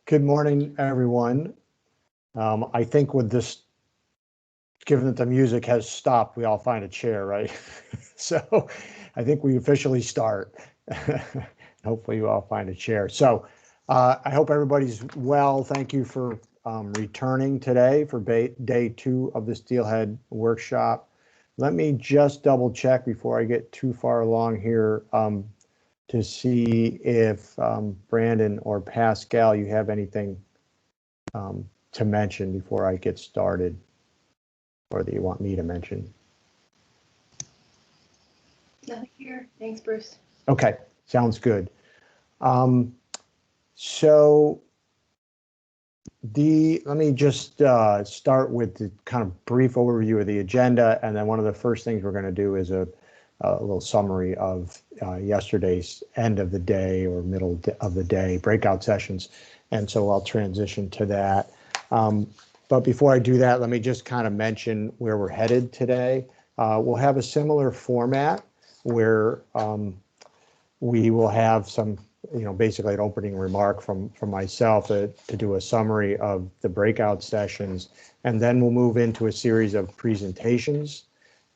Good morning, everyone. I think with this, given that the music has stopped, we all find a chair, right? So I think we officially start. Hopefully you all find a chair. So I hope everybody's well. Thank you for returning today for day 2 of the Steelhead workshop. Let me just double check before I get too far along here to see if Brandon or Pascal, you have anything to mention before I get started, or that you want me to mention. Nothing here. Thanks, Bruce. Okay, sounds good. So let me just start with the kind of brief overview of the agenda, and then one of the first things we're going to do is a little summary of yesterday's end of the day or middle of the day breakout sessions, and so I'll transition to that. But before I do that, let me just kind of mention where we're headed today. We'll have a similar format where we will have some, basically an opening remark from myself to do a summary of the breakout sessions, and then we'll move into a series of presentations.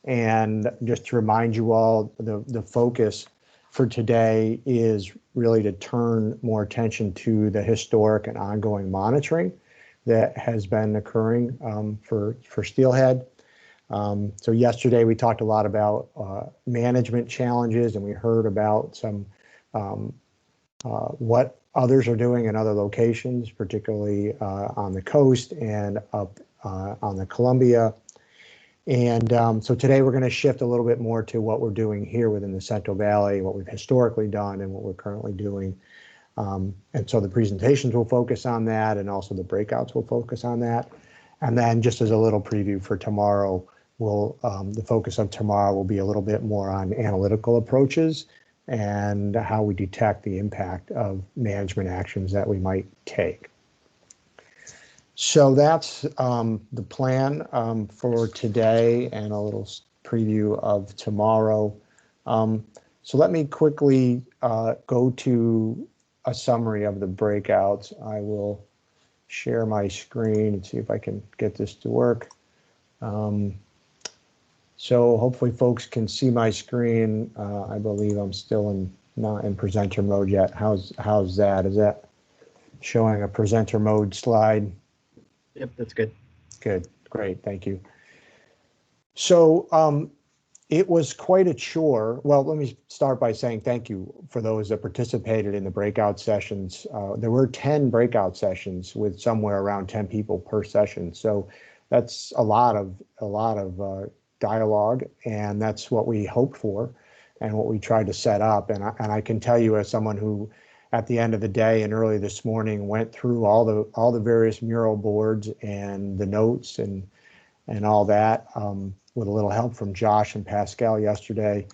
And just to remind you all, the focus for today is really to turn more attention to the historic and ongoing monitoring that has been occurring for Steelhead. So yesterday we talked a lot about management challenges, and we heard about some what others are doing in other locations, particularly on the coast and up on the Columbia. And so today we're going to shift a little bit more to what we're doing here within the Central Valley, what we've historically done and what we're currently doing. And so the presentations will focus on that, and also the breakouts will focus on that. And then just as a little preview for tomorrow, the focus of tomorrow will be a little bit more on analytical approaches and how we detect the impact of management actions that we might take. So that's the plan for today, and a little preview of tomorrow. So let me quickly go to a summary of the breakouts. I will share my screen and see if I can get this to work. So hopefully folks can see my screen. I believe I'm still not in presenter mode yet. How's that? Is that showing a presenter mode slide? Yep, that's good. Good, great, thank you. So it was quite a chore. Well, let me start by saying thank you for those that participated in the breakout sessions. There were 10 breakout sessions with somewhere around 10 people per session. So that's a lot of dialogue, and that's what we hoped for and what we tried to set up. And I can tell you, as someone who at the end of the day and early this morning went through all the various mural boards and the notes and all that, with a little help from Josh and Pascal yesterday.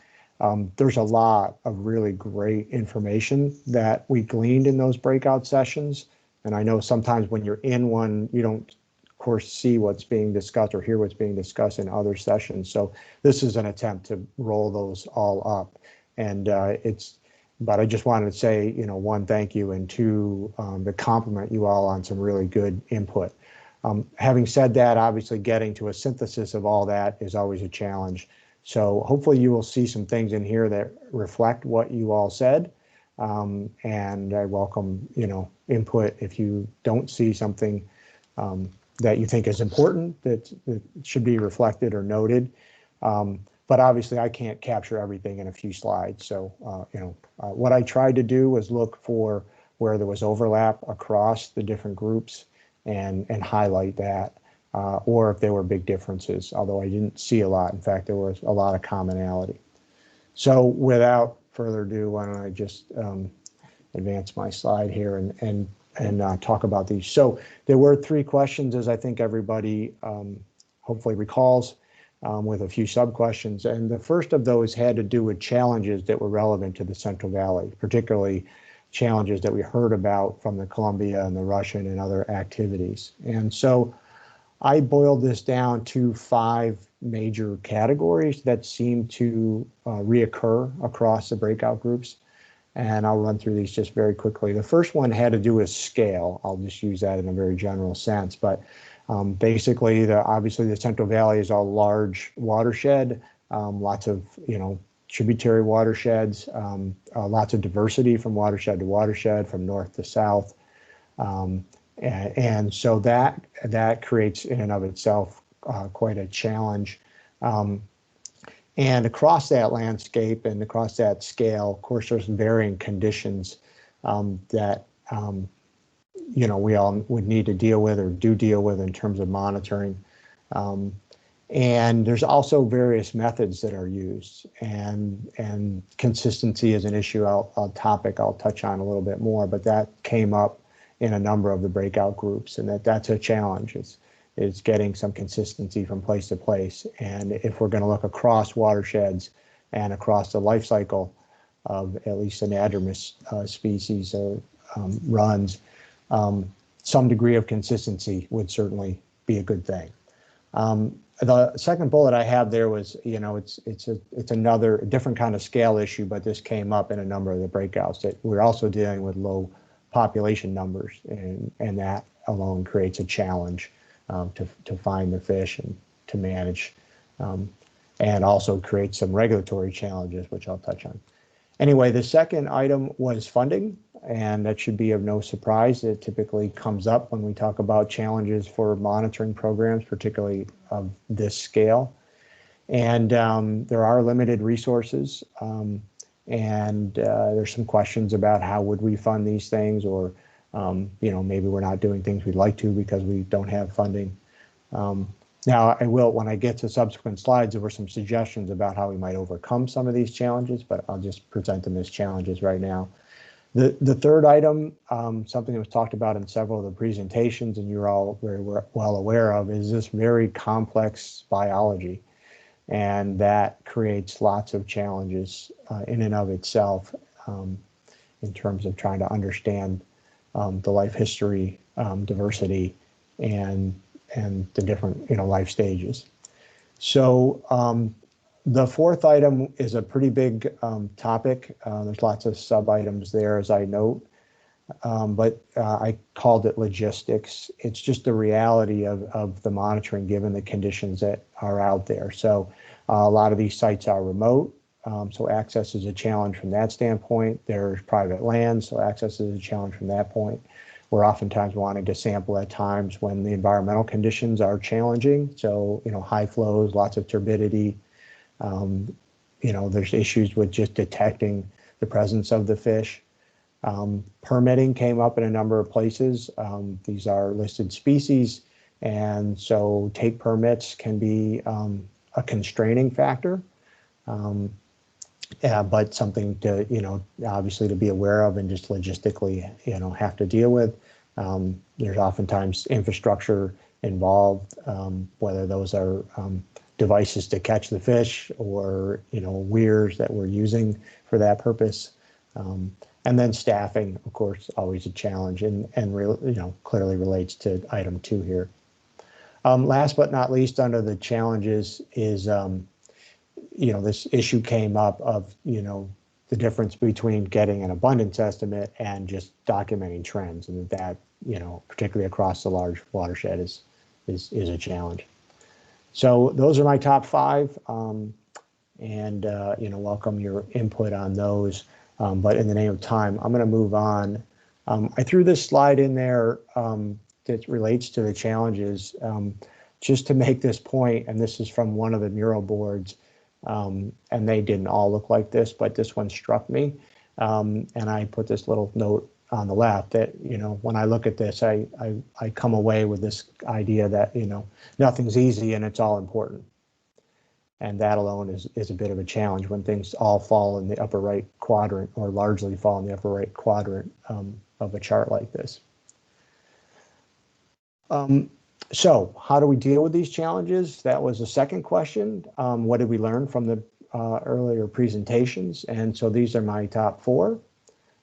There's a lot of really great information that we gleaned in those breakout sessions. And I know sometimes when you're in one, you don't, of course, see what's being discussed or hear what's being discussed in other sessions. So this is an attempt to roll those all up. And but I just wanted to say, one, thank you, and two, to compliment you all on some really good input. Having said that, obviously getting to a synthesis of all that is always a challenge. So hopefully you will see some things in here that reflect what you all said. And I welcome, input if you don't see something that you think is important that should be reflected or noted. But obviously I can't capture everything in a few slides. So, what I tried to do was look for where there was overlap across the different groups and highlight that, or if there were big differences, although I didn't see a lot. In fact, there was a lot of commonality. So without further ado, why don't I just advance my slide here and talk about these. So there were 3 questions, as I think everybody hopefully recalls, with a few sub-questions. And the first of those had to do with challenges that were relevant to the Central Valley, particularly challenges that we heard about from the Columbia and the Russian and other activities. And so I boiled this down to 5 major categories that seem to reoccur across the breakout groups. and I'll run through these just very quickly. The first one had to do with scale. I'll just use that in a very general sense, but basically, obviously the Central Valley is a large watershed, lots of tributary watersheds, lots of diversity from watershed to watershed, from north to south, and so that creates in and of itself quite a challenge. And across that landscape and across that scale, of course, there's varying conditions that we all would need to deal with or do deal with in terms of monitoring. And there's also various methods that are used, and consistency is an issue, a topic I'll touch on a little bit more, but that came up in a number of the breakout groups, and that's a challenge. It's getting some consistency from place to place. And if we're going to look across watersheds and across the life cycle of at least anadromous species or runs, some degree of consistency would certainly be a good thing. The second bullet I have there was, it's another different kind of scale issue, but this came up in a number of the breakouts, that we're also dealing with low population numbers, and that alone creates a challenge to find the fish and to manage, and also creates some regulatory challenges, which I'll touch on. Anyway, the second item was funding, and that should be of no surprise. It typically comes up when we talk about challenges for monitoring programs, particularly of this scale. And there are limited resources, and there's some questions about how would we fund these things, or maybe we're not doing things we'd like to because we don't have funding. Now, I will, when I get to subsequent slides, there were some suggestions about how we might overcome some of these challenges, but I'll just present them as challenges right now. The third item, something that was talked about in several of the presentations, and you're all very well aware of, is this very complex biology. And that creates lots of challenges in and of itself in terms of trying to understand the life history, diversity, and the different life stages. So the fourth item is a pretty big topic. There's lots of sub items there, as I note, but I called it logistics. It's just the reality of the monitoring given the conditions that are out there. So a lot of these sites are remote, so access is a challenge from that standpoint. There's private land, so access is a challenge from that point. We're oftentimes wanting to sample at times when the environmental conditions are challenging. So, high flows, lots of turbidity. There's issues with just detecting the presence of the fish. Permitting came up in a number of places. These are listed species, and so take permits can be a constraining factor. But something to, obviously to be aware of and just logistically, have to deal with. There's oftentimes infrastructure involved, whether those are devices to catch the fish or, weirs that we're using for that purpose. And then staffing, of course, always a challenge, and clearly relates to item 2 here. Last but not least, under the challenges is, this issue came up of, the difference between getting an abundance estimate and just documenting trends, and that, particularly across the large watershed is a challenge. So those are my top 5, and welcome your input on those. But in the name of time, I'm going to move on. I threw this slide in there that relates to the challenges, just to make this point, and this is from one of the mural boards. And they didn't all look like this, but this one struck me. And I put this little note on the left that, when I look at this, I come away with this idea that, nothing's easy and it's all important. And that alone is a bit of a challenge when things all fall in the upper right quadrant, or largely fall in the upper right quadrant of a chart like this. So how do we deal with these challenges? That was the second question. What did we learn from the earlier presentations? And so these are my top 4.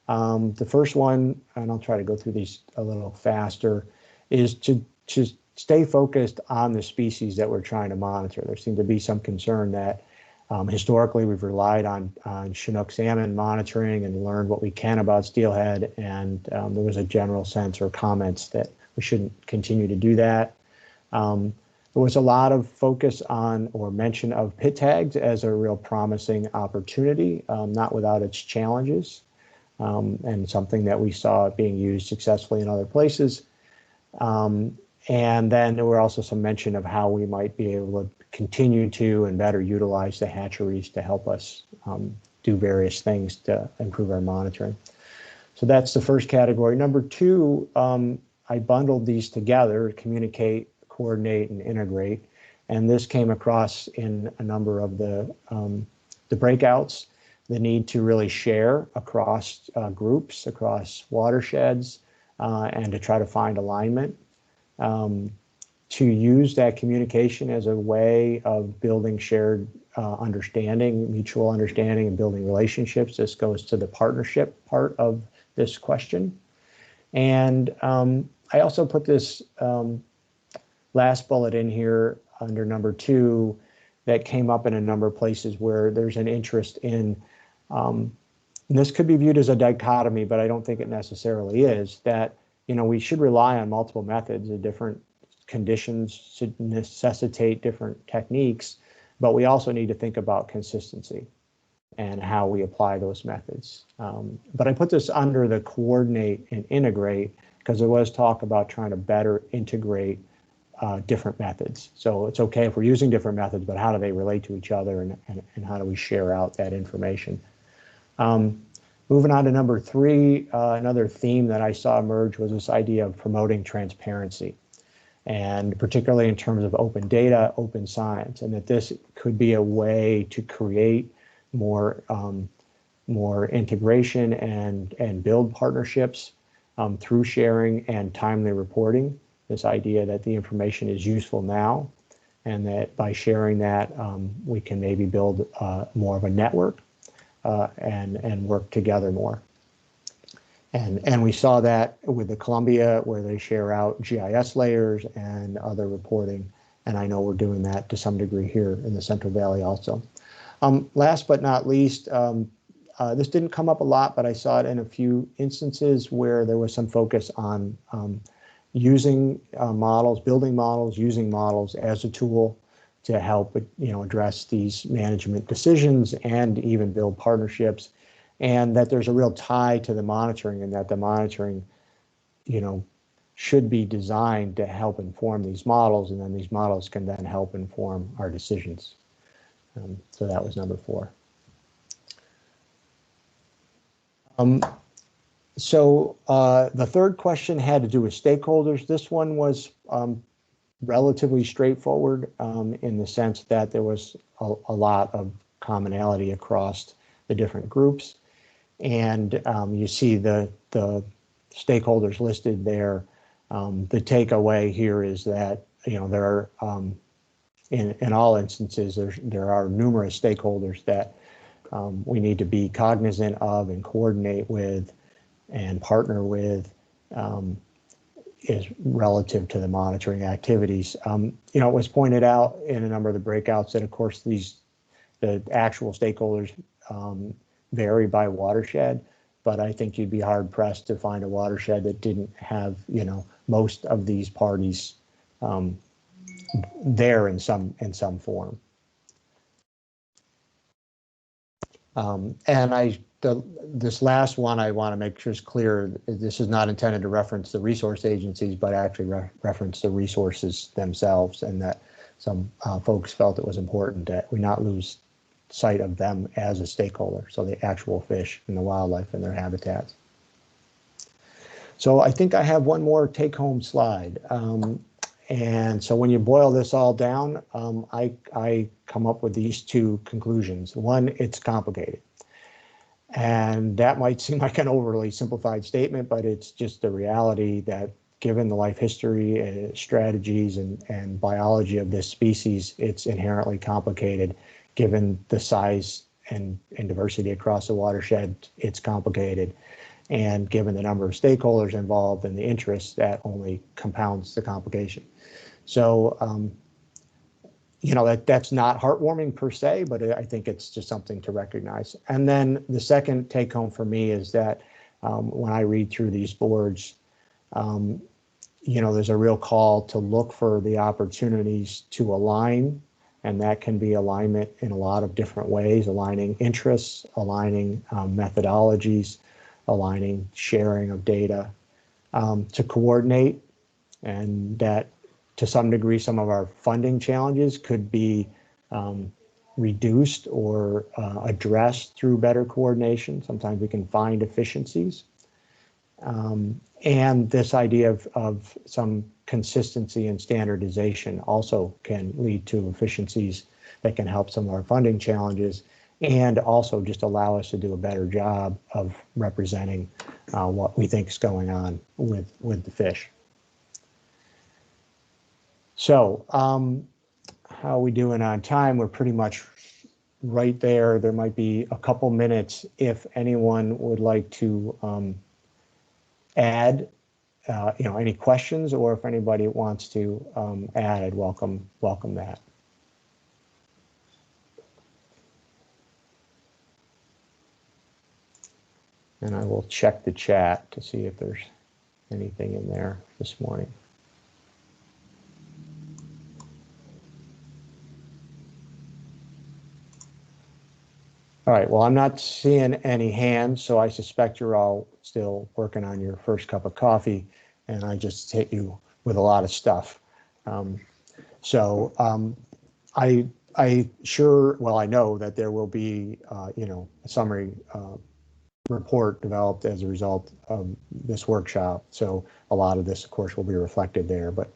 The first one, and I'll try to go through these a little faster, is to stay focused on the species that we're trying to monitor. There seemed to be some concern that Historically, we've relied on Chinook salmon monitoring and learned what we can about steelhead, and there was a general sense or comments that we shouldn't continue to do that. There was a lot of focus on or mention of pit tags as a real promising opportunity, not without its challenges, and something that we saw being used successfully in other places. And then there were also some mention of how we might be able to continue to and better utilize the hatcheries to help us do various things to improve our monitoring. So that's the first category. Number two, I bundled these together, communicate, coordinate, and integrate. And this came across in a number of the breakouts, the need to really share across groups, across watersheds, and to try to find alignment. To use that communication as a way of building shared understanding, mutual understanding, and building relationships. This goes to the partnership part of this question. And I also put this last bullet in here under number two that came up in a number of places where there's an interest in, and this could be viewed as a dichotomy, but I don't think it necessarily is, that we should rely on multiple methods. The different conditions should necessitate different techniques, but we also need to think about consistency and how we apply those methods. But I put this under the coordinate and integrate because there was talk about trying to better integrate different methods. So it's okay if we're using different methods, but how do they relate to each other, and how do we share out that information? Moving on to number three, another theme that I saw emerge was this idea of promoting transparency, and particularly in terms of open data, open science, and that this could be a way to create more integration and build partnerships through sharing and timely reporting. This idea that the information is useful now, and that by sharing that, we can maybe build more of a network and work together more. And we saw that with the Columbia, where they share out GIS layers and other reporting. And I know we're doing that to some degree here in the Central Valley also. Last but not least, this didn't come up a lot, but I saw it in a few instances where there was some focus on using models, building models, using models as a tool to help address these management decisions and even build partnerships, and that there's a real tie to the monitoring, and that the monitoring should be designed to help inform these models, and then these models can then help inform our decisions. So that was number four. So the third question had to do with stakeholders. This one was relatively straightforward in the sense that there was a lot of commonality across the different groups. And you see the stakeholders listed there. The takeaway here is that there are, in all instances, there are numerous stakeholders that we need to be cognizant of and coordinate with and partner with is relative to the monitoring activities. It was pointed out in a number of the breakouts that, of course, the actual stakeholders vary by watershed, but I think you'd be hard pressed to find a watershed that didn't have most of these parties there in some form. And this last one I want to make sure is clear. This is not intended to reference the resource agencies, but actually reference the resources themselves, and that some folks felt it was important that we not lose sight of them as a stakeholder, so the actual fish and the wildlife and their habitats. So I think I have one more take-home slide. And so when you boil this all down, I come up with these two conclusions. One, it's complicated. And that might seem like an overly simplified statement, but it's just the reality that given the life history, strategies, and biology of this species, it's inherently complicated. Given the size and diversity across the watershed, it's complicated. And given the number of stakeholders involved and the interests, that only compounds the complication. So that's not heartwarming per se, but I think it's just something to recognize. And then the second take home for me is that when I read through these boards, there's a real call to look for the opportunities to align, and that can be alignment in a lot of different ways, aligning interests, aligning methodologies, aligning sharing of data, to coordinate, and that to some degree, some of our funding challenges could be reduced or addressed through better coordination. Sometimes we can find efficiencies. And this idea of some consistency and standardization also can lead to efficiencies that can help some of our funding challenges, and also just allow us to do a better job of representing what we think is going on with the fish. So how are we doing on time? We're pretty much right there. There might be a couple minutes if anyone would like to add any questions, or if anybody wants to add, I'd welcome that. And I will check the chat to see if there's anything in there this morning. All right, well, I'm not seeing any hands, so I suspect you're all still working on your first cup of coffee, and I just hit you with a lot of stuff. I know that there will be, a summary report developed as a result of this workshop. So a lot of this, of course, will be reflected there, but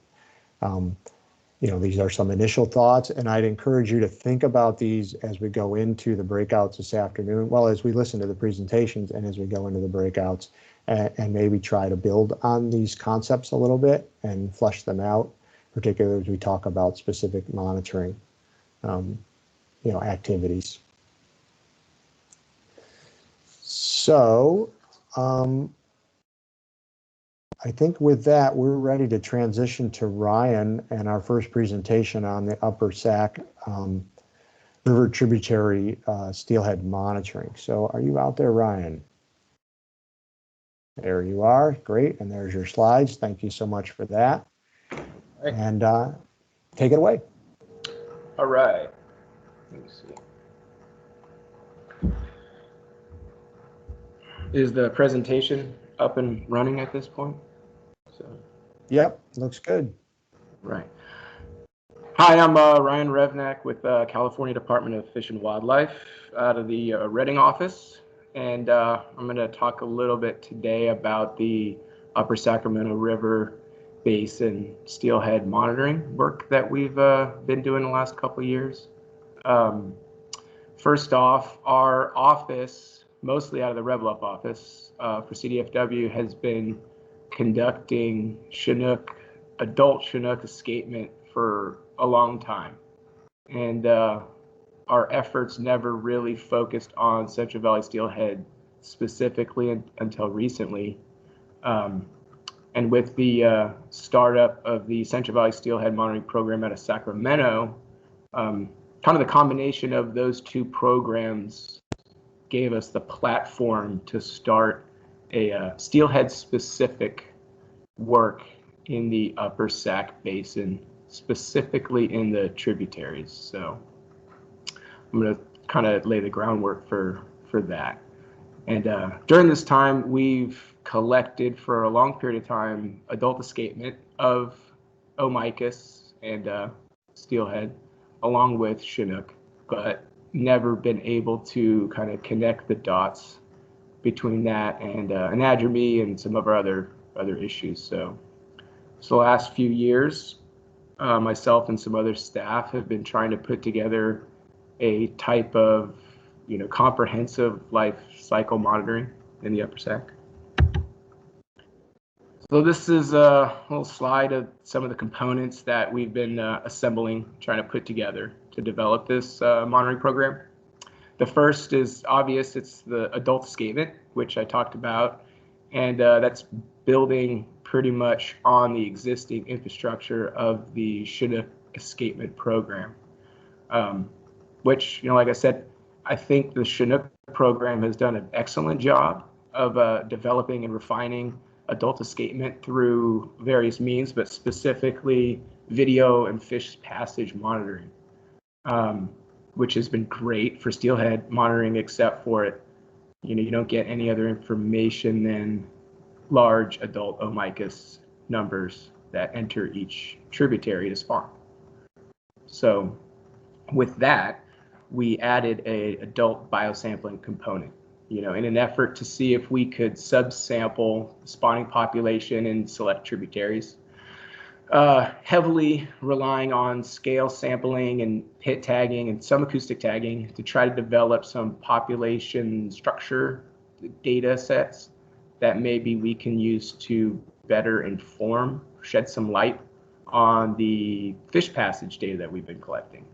these are some initial thoughts, and I'd encourage you to think about these as we go into the breakouts this afternoon, well, as we listen to the presentations and as we go into the breakouts, and maybe try to build on these concepts a little bit and flesh them out, particularly as we talk about specific monitoring, activities. So, I think with that, we're ready to transition to Ryan and our first presentation on the Upper Sac River Tributary Steelhead monitoring. So are you out there, Ryan? There you are. Great. And there's your slides. Thank you so much for that. Right. And take it away. All right. Let me see. Is the presentation up and running at this point? Yep, looks good. Right. Hi, I'm Ryan Revnak with California Department of Fish and Wildlife out of the Redding office. And I'm going to talk a little bit today about the Upper Sacramento River Basin Steelhead monitoring work that we've been doing the last couple of years. First off, our office, mostly out of the Revel-Up office for CDFW, has been conducting adult Chinook escapement for a long time. And our efforts never really focused on Central Valley Steelhead specifically until recently. And with the startup of the Central Valley Steelhead monitoring program out of Sacramento, kind of the combination of those two programs gave us the platform to start a steelhead-specific work in the Upper Sac Basin, specifically in the tributaries. So I'm going to kind of lay the groundwork for that. And during this time, we've collected for a long period of time adult escapement of Omicus and steelhead, along with Chinook, but never been able to kind of connect the dots between that and anadromy and some of our other issues. So the last few years, myself and some other staff have been trying to put together a type of comprehensive life cycle monitoring in the Upper Sac. So this is a little slide of some of the components that we've been assembling, trying to put together to develop this monitoring program. The first is obvious. It's the adult escapement, which I talked about, and that's building pretty much on the existing infrastructure of the Chinook escapement program. which, like I said, I think the Chinook program has done an excellent job of developing and refining adult escapement through various means, but specifically video and fish passage monitoring, which has been great for steelhead monitoring, except for it, you don't get any other information than large adult Omicus numbers that enter each tributary to spawn. So with that, we added a adult biosampling component, in an effort to see if we could subsample the spawning population in select tributaries, heavily relying on scale sampling and pit tagging and some acoustic tagging to try to develop some population structure data sets that maybe we can use to better inform, shed some light on the fish passage data that we've been collecting.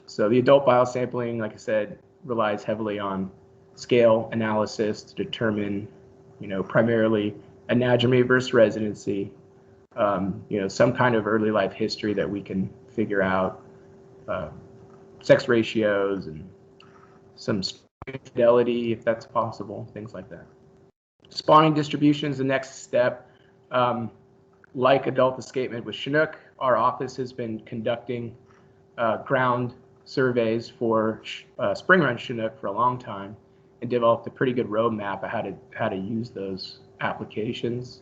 So the adult biosampling, like I said, relies heavily on scale analysis to determine, primarily anadromy versus residency, some kind of early life history that we can figure out, sex ratios and some fidelity, if that's possible, things like that. Spawning distribution is the next step. Like adult escapement with Chinook, our office has been conducting ground surveys for spring run Chinook for a long time and developed a pretty good roadmap of how to use those applications.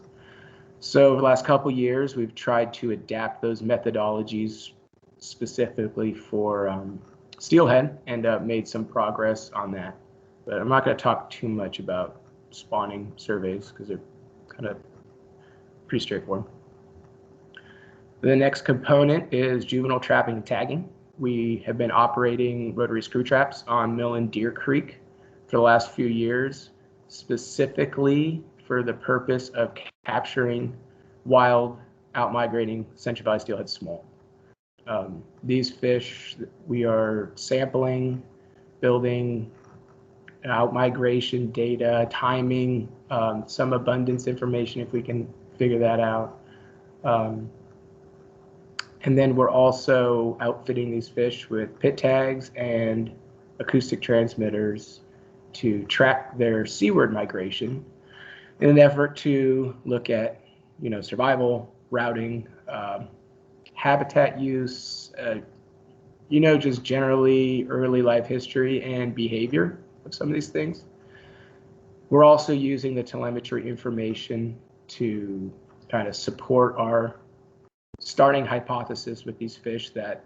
So over the last couple years, we've tried to adapt those methodologies specifically for steelhead and made some progress on that. But I'm not going to talk too much about spawning surveys because they're kind of pretty straightforward. The next component is juvenile trapping and tagging. We have been operating rotary screw traps on Mill and Deer Creek for the last few years, specifically for the purpose of capturing wild, out-migrating central valley steelhead smolt. These fish, we are sampling, building out-migration data, timing, some abundance information if we can figure that out. And then we're also outfitting these fish with pit tags and acoustic transmitters to track their seaward migration in an effort to look at, survival, routing, habitat use, just generally early life history and behavior of some of these things. We're also using the telemetry information to kind of support our starting hypothesis with these fish that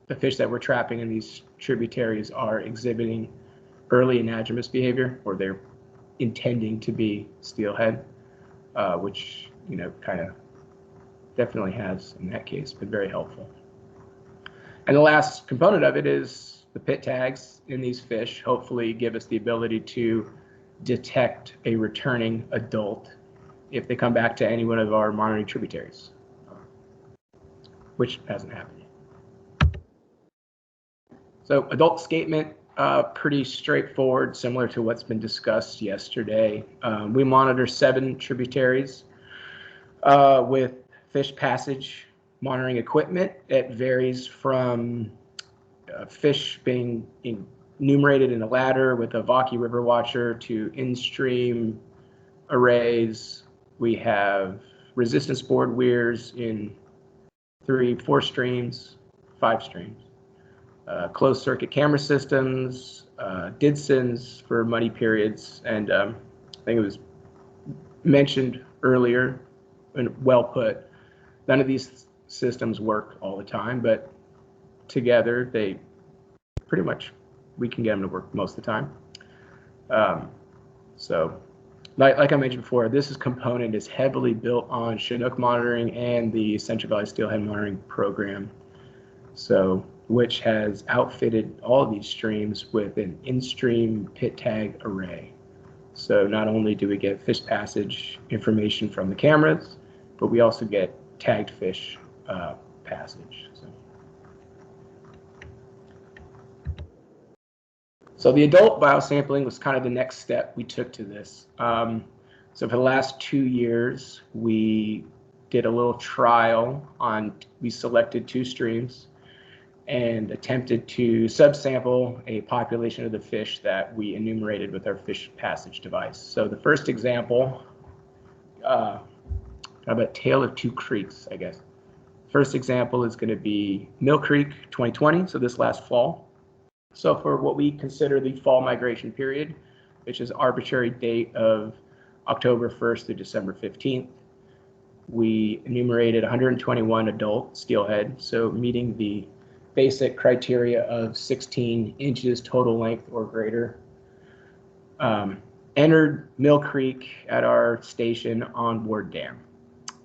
the fish that we're trapping in these tributaries are exhibiting early anadromous behavior, or they're intending to be steelhead, which, kind of definitely has, in that case, been very helpful. And the last component of it is the pit tags in these fish hopefully give us the ability to detect a returning adult if they come back to any one of our monitoring tributaries, which hasn't happened yet. So adult escapement, pretty straightforward, similar to what's been discussed yesterday. We monitor 7 tributaries with fish passage monitoring equipment. It varies from fish being enumerated in a ladder with a Vaki River Watcher to in-stream arrays. We have resistance board weirs in 3, 4 streams, 5 streams. Closed circuit camera systems, Didsons for muddy periods, and I think it was mentioned earlier and well put, none of these systems work all the time, but together they pretty much, we can get them to work most of the time. So like I mentioned before, this component is heavily built on Chinook monitoring and the Central Valley Steelhead monitoring program, so which has outfitted all of these streams with an in-stream pit tag array. So not only do we get fish passage information from the cameras, but we also get tagged fish passage. So the adult biosampling was kind of the next step we took to this. So for the last 2 years, we did a little trial on, we selected 2 streams and attempted to subsample a population of the fish that we enumerated with our fish passage device. So the first example, how about Tale of Two Creeks, I guess. First example is going to be Mill Creek 2020, so this last fall. So for what we consider the fall migration period, which is arbitrary date of October 1st through December 15th, we enumerated 121 adult steelhead, so meeting the basic criteria of 16 inches total length or greater. Entered Mill Creek at our station on board dam.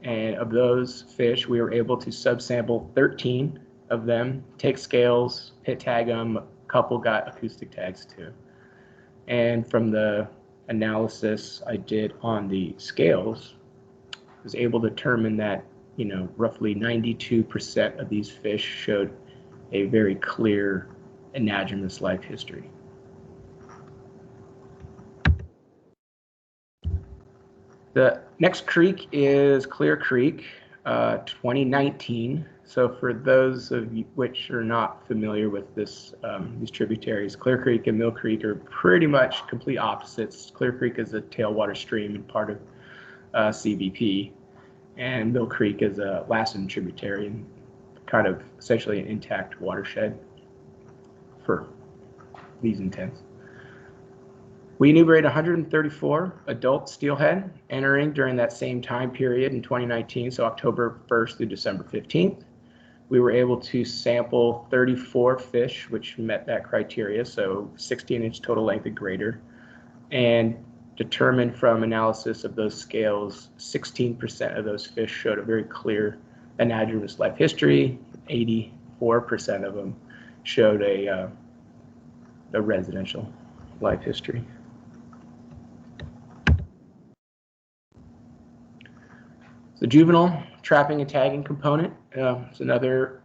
And of those fish, we were able to subsample 13 of them, take scales, pit tag them, a couple got acoustic tags too. And from the analysis I did on the scales, I was able to determine that, roughly 92% of these fish showed a very clear anadromous life history. The next creek is Clear Creek, 2019. So for those of you which are not familiar with this, these tributaries, Clear Creek and Mill Creek are pretty much complete opposites. Clear Creek is a tailwater stream and part of CBP, and Mill Creek is a Lassen tributary and kind of essentially an intact watershed for these intents. We enumerated 134 adult steelhead entering during that same time period in 2019, so October 1st through December 15th. We were able to sample 34 fish, which met that criteria, so 16-inch total length and greater, and determined from analysis of those scales, 16% of those fish showed a very clear anadromous life history. 84% of them showed a residential life history. The juvenile trapping and tagging component is another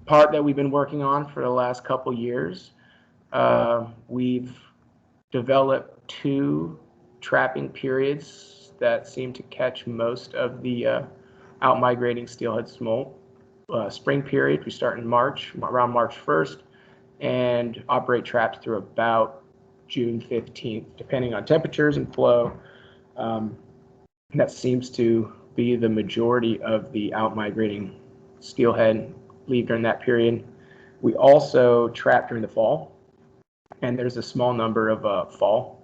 part that we've been working on for the last couple years. We've developed 2 trapping periods that seem to catch most of the out-migrating steelhead smolt. Spring period, we start in March, around March 1st, and operate traps through about June 15th, depending on temperatures and flow. That seems to be the majority of the out-migrating steelhead leave during that period. We also trap during the fall, and there's a small number of fall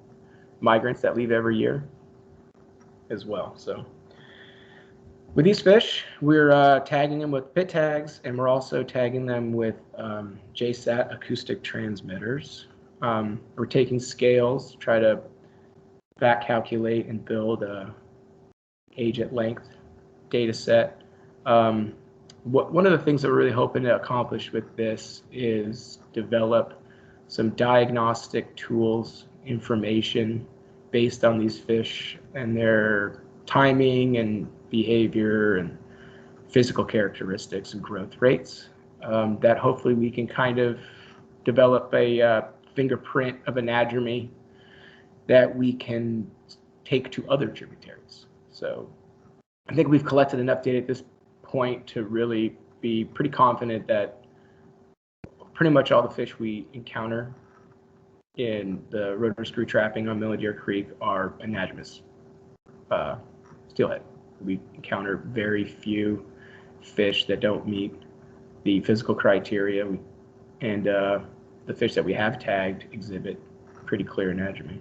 migrants that leave every year as well. So with these fish, we're tagging them with pit tags, and we're also tagging them with JSAT acoustic transmitters. We're taking scales to try to back calculate and build a age at length data set. One of the things that we're really hoping to accomplish with this is develop some diagnostic tools, information based on these fish and their timing and behavior and physical characteristics and growth rates, that hopefully we can kind of develop a fingerprint of anadromy that we can take to other tributaries. So I think we've collected enough data at this point to really be pretty confident that pretty much all the fish we encounter in the rotary screw trapping on Mill Creek are anadromous steelhead. We encounter very few fish that don't meet the physical criteria, and the fish that we have tagged exhibit pretty clear anadromy.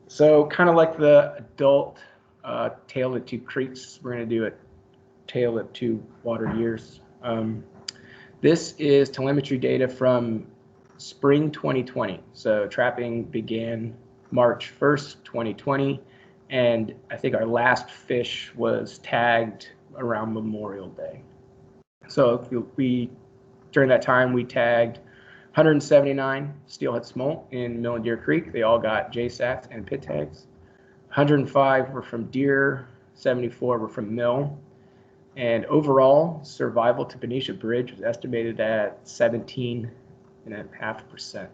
So kind of like the adult Tale of Two Creeks, we're going to do a Tale of Two Water Years. This is telemetry data from spring 2020. So trapping began March 1st, 2020, and I think our last fish was tagged around Memorial Day. So during that time, we tagged 179 steelhead smolt in Mill and Deer Creek. They all got JSATs and pit tags. 105 were from deer, 74 were from mill. And overall, survival to Benicia Bridge was estimated at 17.5%,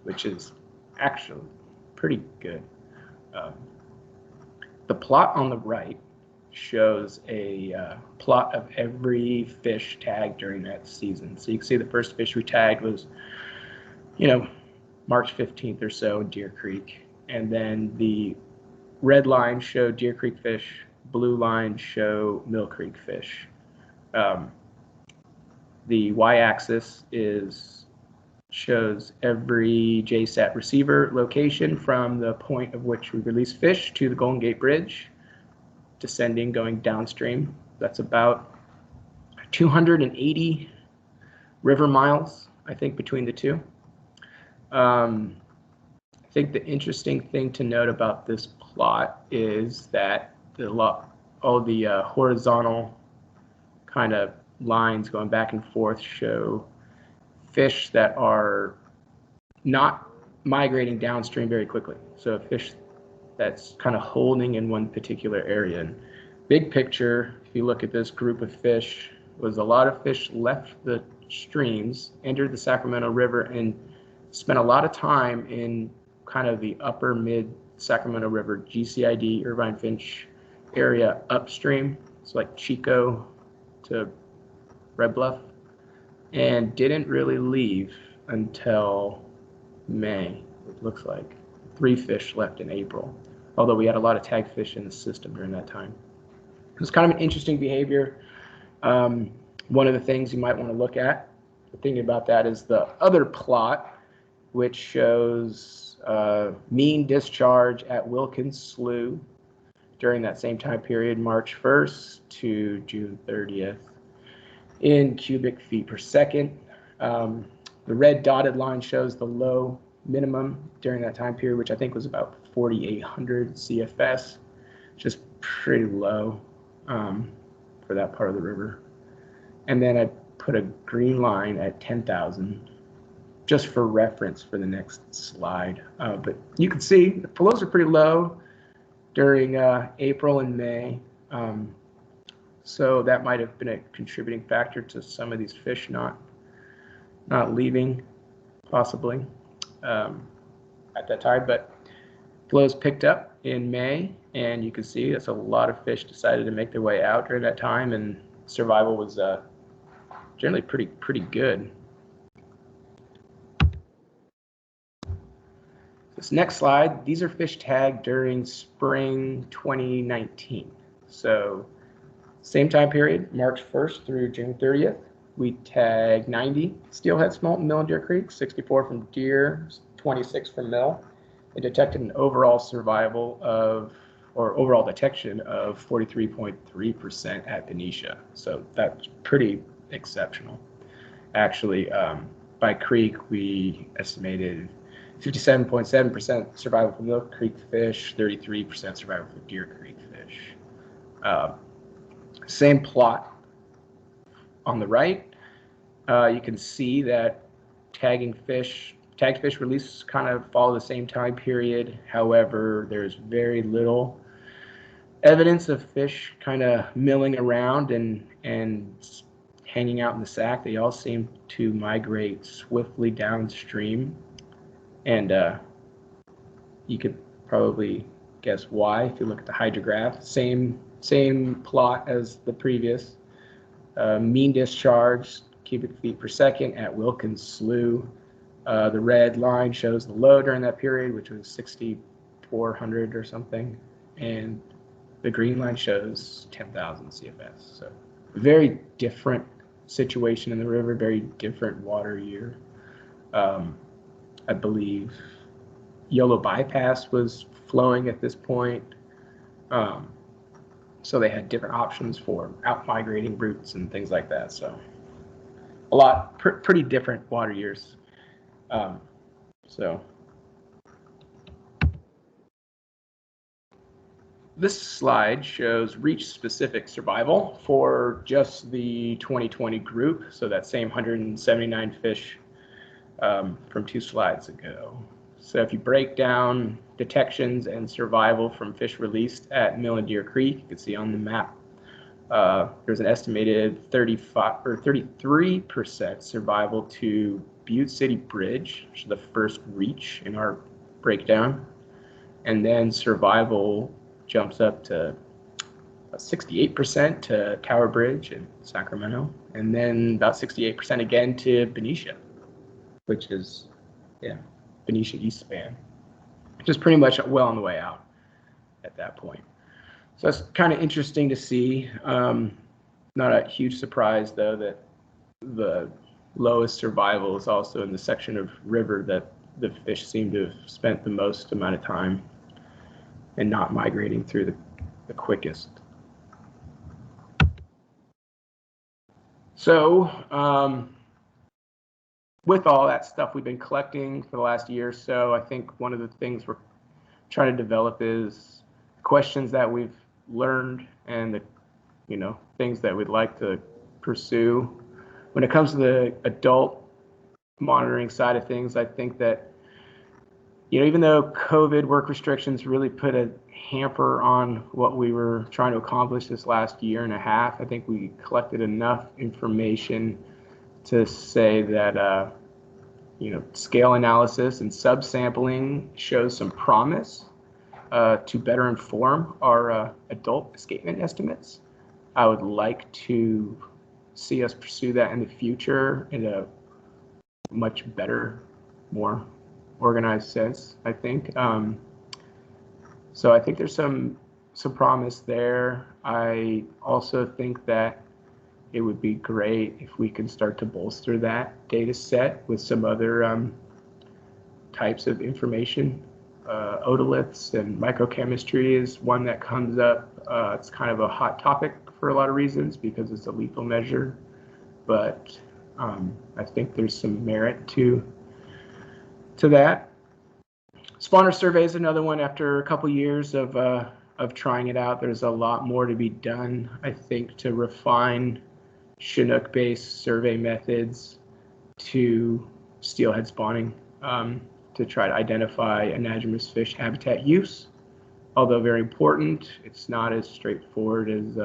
which is actually pretty good. The plot on the right shows a plot of every fish tagged during that season. So you can see the first fish we tagged was, March 15th or so in Deer Creek. And then the red lines show Deer Creek fish, blue lines show Mill Creek fish. The y-axis shows every JSAT receiver location from the point of which we release fish to the Golden Gate Bridge, descending, going downstream. That's about 280 river miles, I think, between the two. I think the interesting thing to note about this plot is that all the horizontal kind of lines going back and forth show fish that are not migrating downstream very quickly. So a fish that's kind of holding in one particular area. And big picture, if you look at this group of fish, was a lot of fish left the streams, entered the Sacramento River, and spent a lot of time in kind of the upper mid Sacramento River, GCID, Irvine Finch area upstream. So like Chico to Red Bluff, and didn't really leave until May, it looks like. 3 fish left in April, although we had a lot of tagged fish in the system during that time. It was kind of an interesting behavior. One of the things you might want to look at, thinking about that, is the other plot, which shows mean discharge at Wilkins Slough during that same time period, March 1st to June 30th, in cubic feet per second. The red dotted line shows the low minimum during that time period, which I think was about 4,800 CFS, just pretty low for that part of the river. And then I put a green line at 10,000, just for reference for the next slide. But you can see the flows are pretty low during April and May. So that might have been a contributing factor to some of these fish not leaving, possibly, at that time. But flows picked up in May, and you can see that's a lot of fish decided to make their way out during that time, and survival was generally pretty good. This next slide, these are fish tagged during spring 2019. So same time period, March 1st through June 30th. We tagged 90 steelhead smolt in Mill and Deer Creek, 64 from Deer, 26 from Mill. It detected an overall overall detection of 43.3% at Benicia. So that's pretty exceptional. Actually, by creek, we estimated 57.7% survival for Mill Creek fish, 33% survival for Deer Creek fish. Same plot on the right. You can see that tagged fish release kind of follow the same time period. However, there's very little evidence of fish kind of milling around and hanging out in the sack. They all seem to migrate swiftly downstream. And you could probably guess why if you look at the hydrograph. Same plot as the previous. Mean discharge, cubic feet per second at Wilkins Slough. The red line shows the low during that period, which was 6,400 or something. And the green line shows 10,000 CFS. So very different situation in the river, very different water year. I believe Yolo Bypass was flowing at this point. So they had different options for out migrating routes and things like that. So a lot, pretty different water years. So this slide shows reach-specific survival for just the 2020 group. So that same 179 fish from 2 slides ago. So if you break down detections and survival from fish released at Mill and Deer Creek, you can see on the map, there's an estimated 33% survival to Butte City Bridge, which is the first reach in our breakdown. And then survival jumps up to 68% to Tower Bridge in Sacramento, and then about 68% again to Benicia, which is, Benicia East Span, which is pretty much well on the way out at that point. So that's kind of interesting to see. Not a huge surprise, though, that the lowest survival is also in the section of river that the fish seem to have spent the most amount of time and not migrating through the quickest. So with all that stuff we've been collecting for the last year or so, I think one of the things we're trying to develop is questions that we've learned and the things that we'd like to pursue. When it comes to the adult monitoring side of things, I think that even though COVID work restrictions really put a hamper on what we were trying to accomplish this last year and a half, I think we collected enough information to say that scale analysis and subsampling shows some promise to better inform our adult escapement estimates. I would like to see us pursue that in the future in a much better, more organized sense, I think. So I think there's some promise there. I also think that it would be great if we can start to bolster that data set with some other types of information. Otoliths and microchemistry is one that comes up. It's kind of a hot topic for a lot of reasons because it's a lethal measure, but I think there's some merit to that. Spawner survey is another one. After a couple years of trying it out, there's a lot more to be done, I think, to refine Chinook-based survey methods to steelhead spawning to try to identify anadromous fish habitat use. Although very important, it's not as straightforward as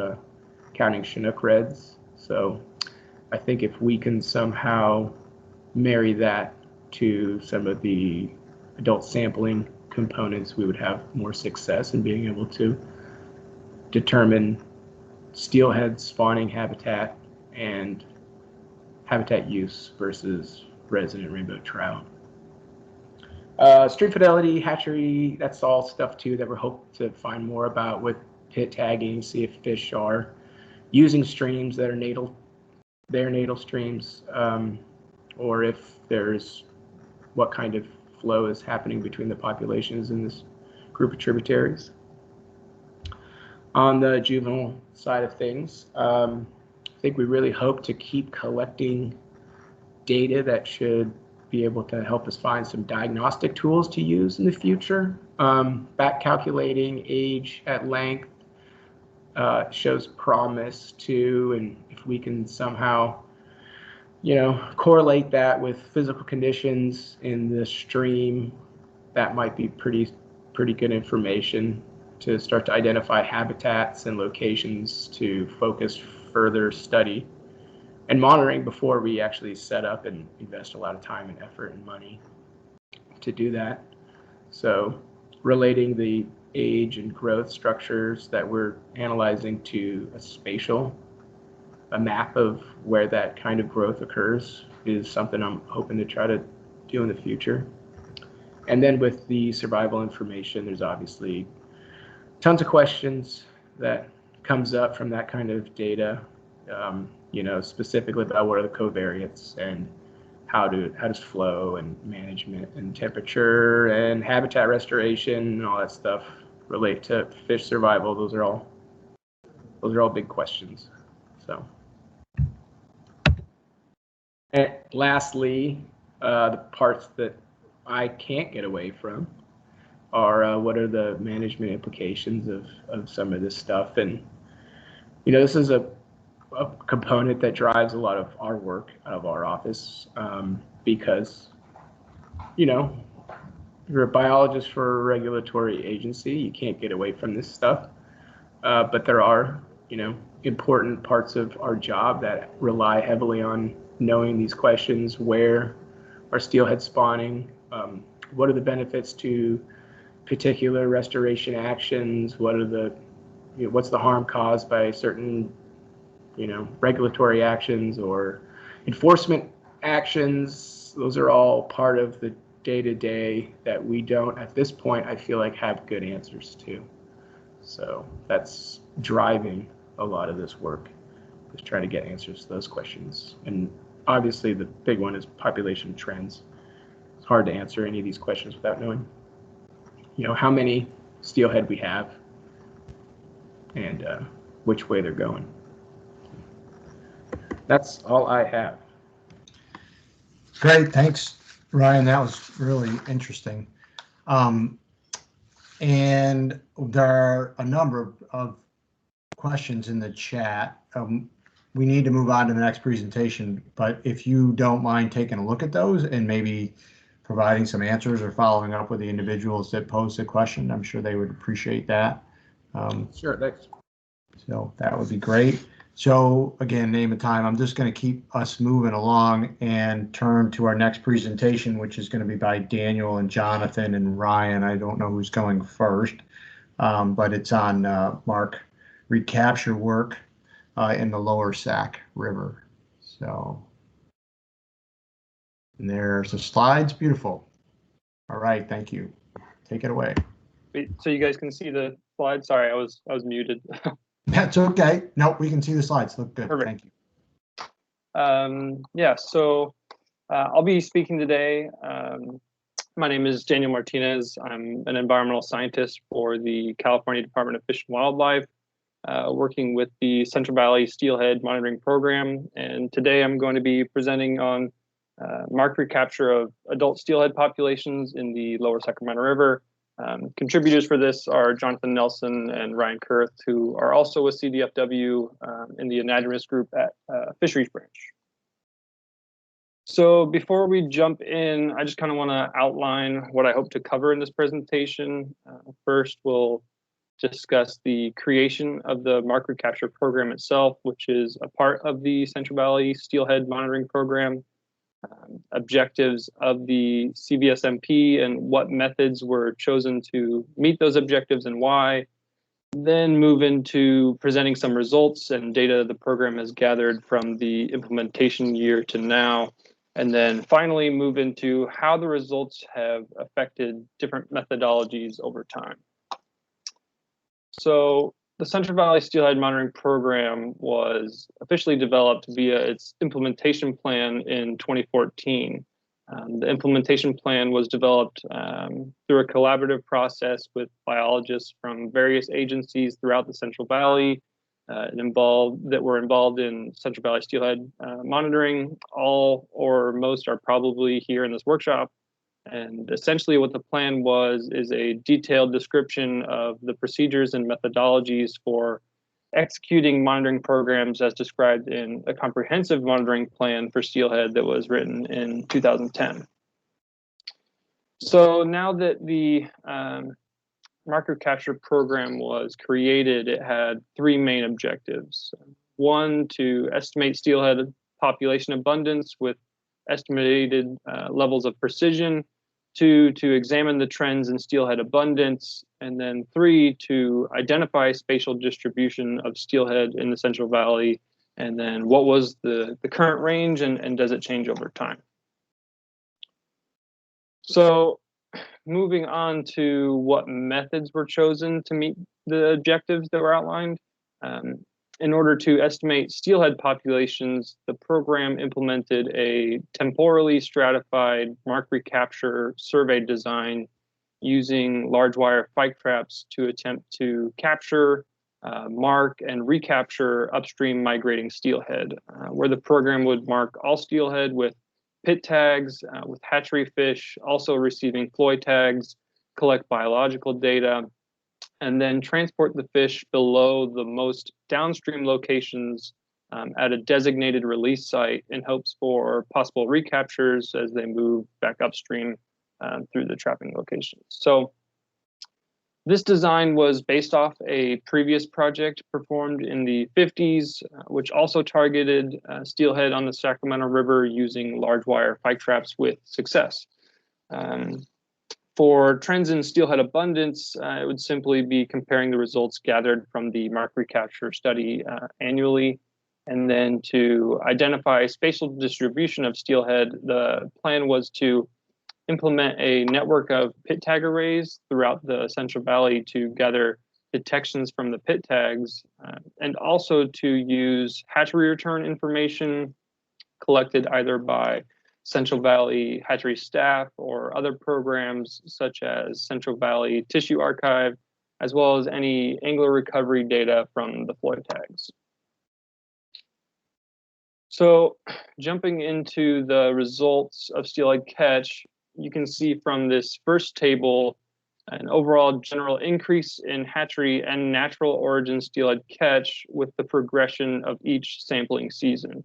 counting Chinook reds. So I think if we can somehow marry that to some of the adult sampling components, we would have more success in being able to determine steelhead spawning habitat and habitat use versus resident rainbow trout. Stream fidelity, hatchery, that's all stuff too that we're hoping to find more about with pit tagging, see if fish are using streams that are natal streams, or if there's what kind of flow is happening between the populations in this group of tributaries. On the juvenile side of things, I think we really hope to keep collecting data that should be able to help us find some diagnostic tools to use in the future. Back calculating age at length shows promise too, and if we can somehow correlate that with physical conditions in the stream, that might be pretty good information to start to identify habitats and locations to focus further study and monitoring before we actually set up and invest a lot of time and effort and money to do that. So relating the age and growth structures that we're analyzing to a map of where that kind of growth occurs is something I'm hoping to try to do in the future. And then with the survival information, there's obviously tons of questions that comes up from that kind of data, specifically about what are the covariates and how does flow and management and temperature and habitat restoration and all that stuff relate to fish survival. Those are all big questions. So, and lastly, the parts that I can't get away from are what are the management implications of some of this stuff. And this is a component that drives a lot of our work out of our office, because you're a biologist for a regulatory agency, you can't get away from this stuff, but there are important parts of our job that rely heavily on knowing these questions. Where are steelhead spawning? What are the benefits to particular restoration actions? What are the what's the harm caused by certain, regulatory actions or enforcement actions. Those are all part of the day-to-day that we don't, at this point, I feel like have good answers to. So that's driving a lot of this work, is trying to get answers to those questions. And obviously the big one is population trends. It's hard to answer any of these questions without knowing, how many steelhead we have and which way they're going. That's all I have. Great, thanks, Ryan. That was really interesting. And there are a number of questions in the chat. We need to move on to the next presentation, but if you don't mind taking a look at those and maybe providing some answers or following up with the individuals that posed the question, I'm sure they would appreciate that. Sure, thanks. So that would be great. So again, name and time, I'm just going to keep us moving along and turn to our next presentation, which is going to be by Daniel and Jonathan and Ryan. I don't know who's going first, but it's on mark recapture work in the lower Sac River. So and there's the slides. Beautiful. All right, thank you. Take it away. Wait, so you guys can see the slides? Sorry, I was muted. That's okay. Nope, we can see the slides. Look good. Perfect. Thank you. Yeah, so I'll be speaking today. My name is Daniel Martinez. I'm an environmental scientist for the California Department of Fish and Wildlife, working with the Central Valley Steelhead Monitoring Program. And today I'm going to be presenting on mark recapture of adult steelhead populations in the lower Sacramento River. Contributors for this are Jonathan Nelson and Ryan Kurth, who are also with CDFW in the anadromous group at Fisheries Branch. So before we jump in, I just kind of want to outline what I hope to cover in this presentation. First, we'll discuss the creation of the mark recapture program itself, which is a part of the Central Valley Steelhead Monitoring Program. Objectives of the CVSMP and what methods were chosen to meet those objectives and why. Then move into presenting some results and data the program has gathered from the implementation year to now. And then finally move into how the results have affected different methodologies over time. So the Central Valley Steelhead Monitoring Program was officially developed via its implementation plan in 2014. The implementation plan was developed through a collaborative process with biologists from various agencies throughout the Central Valley that were involved in Central Valley Steelhead monitoring. All or most are probably here in this workshop. And essentially what the plan was is a detailed description of the procedures and methodologies for executing monitoring programs as described in a comprehensive monitoring plan for steelhead that was written in 2010. So now that the mark recapture program was created, it had three main objectives. One, to estimate steelhead population abundance with estimated levels of precision. Two, to examine the trends in steelhead abundance. And then three, to identify spatial distribution of steelhead in the Central Valley. And then what was the current range and does it change over time? So moving on to what methods were chosen to meet the objectives that were outlined. In order to estimate steelhead populations, the program implemented a temporally stratified mark recapture survey design using large wire pike traps to attempt to capture, mark, and recapture upstream migrating steelhead, where the program would mark all steelhead with pit tags, with hatchery fish, also receiving Floyd tags, collect biological data, and then transport the fish below the most downstream locations at a designated release site in hopes for possible recaptures as they move back upstream through the trapping locations. So this design was based off a previous project performed in the 50s, which also targeted steelhead on the Sacramento River using large wire pike traps with success. For trends in steelhead abundance, it would simply be comparing the results gathered from the mark recapture study annually. And then to identify spatial distribution of steelhead, the plan was to implement a network of pit tag arrays throughout the Central Valley to gather detections from the pit tags, and also to use hatchery return information collected either by Central Valley hatchery staff or other programs such as Central Valley Tissue Archive, as well as any angler recovery data from the Floyd tags. So jumping into the results of steelhead catch, you can see from this first table an overall general increase in hatchery and natural origin steelhead catch with the progression of each sampling season.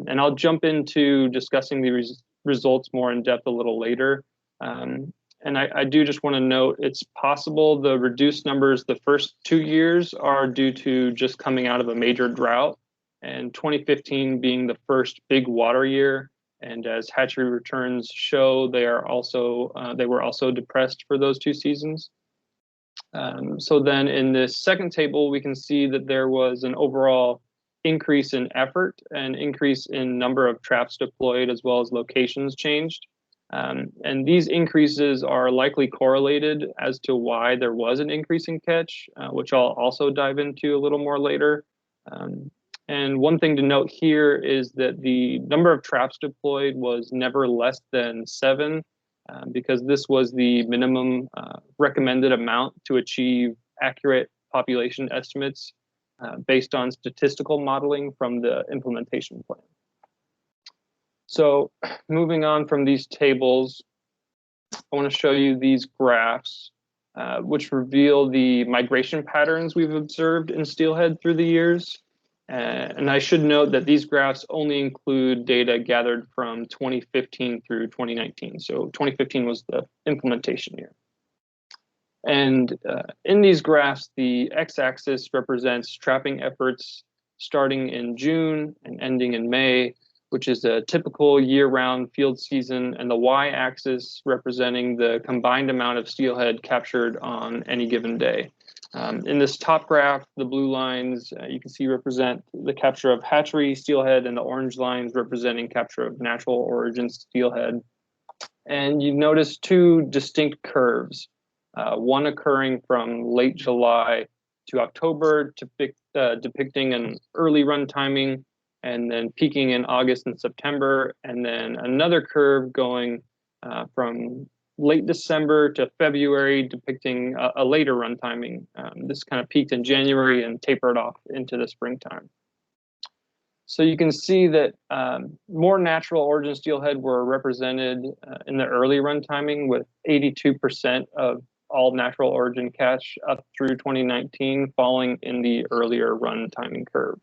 And I'll jump into discussing the results more in depth a little later. And I do just want to note, it's possible the reduced numbers the first 2 years are due to just coming out of a major drought, and 2015 being the first big water year. And as hatchery returns show, they were also depressed for those 2 seasons. So then in this second table, we can see that there was an overall increase in effort and increase in number of traps deployed, as well as locations changed. And these increases are likely correlated as to why there was an increase in catch, which I'll also dive into a little more later. And one thing to note here is that the number of traps deployed was never less than 7, because this was the minimum recommended amount to achieve accurate population estimates based on statistical modeling from the implementation plan. So moving on from these tables, I want to show you these graphs, which reveal the migration patterns we've observed in steelhead through the years. And I should note that these graphs only include data gathered from 2015 through 2019. So 2015 was the implementation year. And in these graphs, the x-axis represents trapping efforts starting in June and ending in May, which is a typical year-round field season, and the y-axis representing the combined amount of steelhead captured on any given day. In this top graph, the blue lines you can see represent the capture of hatchery steelhead, and the orange lines representing capture of natural origin steelhead. And you notice 2 distinct curves, one occurring from late July to October, depicting an early run timing, and then peaking in August and September, and then another curve going from late December to February, depicting a later run timing. This kind of peaked in January and tapered off into the springtime. So you can see that more natural origin steelhead were represented in the early run timing, with 82% of all natural origin catch up through 2019 falling in the earlier run timing curve.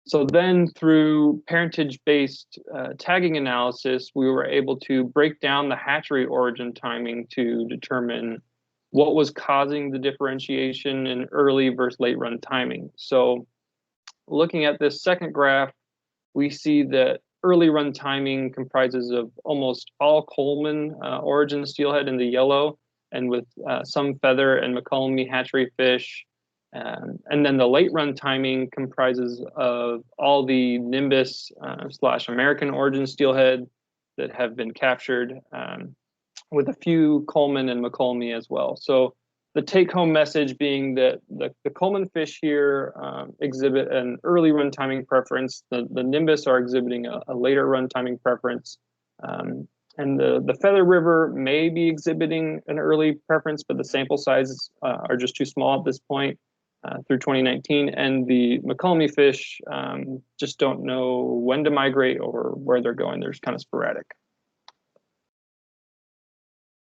So then through parentage-based tagging analysis, we were able to break down the hatchery origin timing to determine what was causing the differentiation in early versus late run timing. So looking at this second graph, we see that early run timing comprises of almost all Coleman origin steelhead in the yellow, and with some feather and McCollum hatchery fish. And then the late run timing comprises of all the Nimbus / American origin steelhead that have been captured, with a few Coleman and McCollum as well. So the take-home message being that the Coleman fish here exhibit an early run timing preference. The Nimbus are exhibiting a later run timing preference. And the Feather River may be exhibiting an early preference, but the sample sizes are just too small at this point. Through 2019, and the McCollum fish just don't know when to migrate or where they're going. They're just kind of sporadic.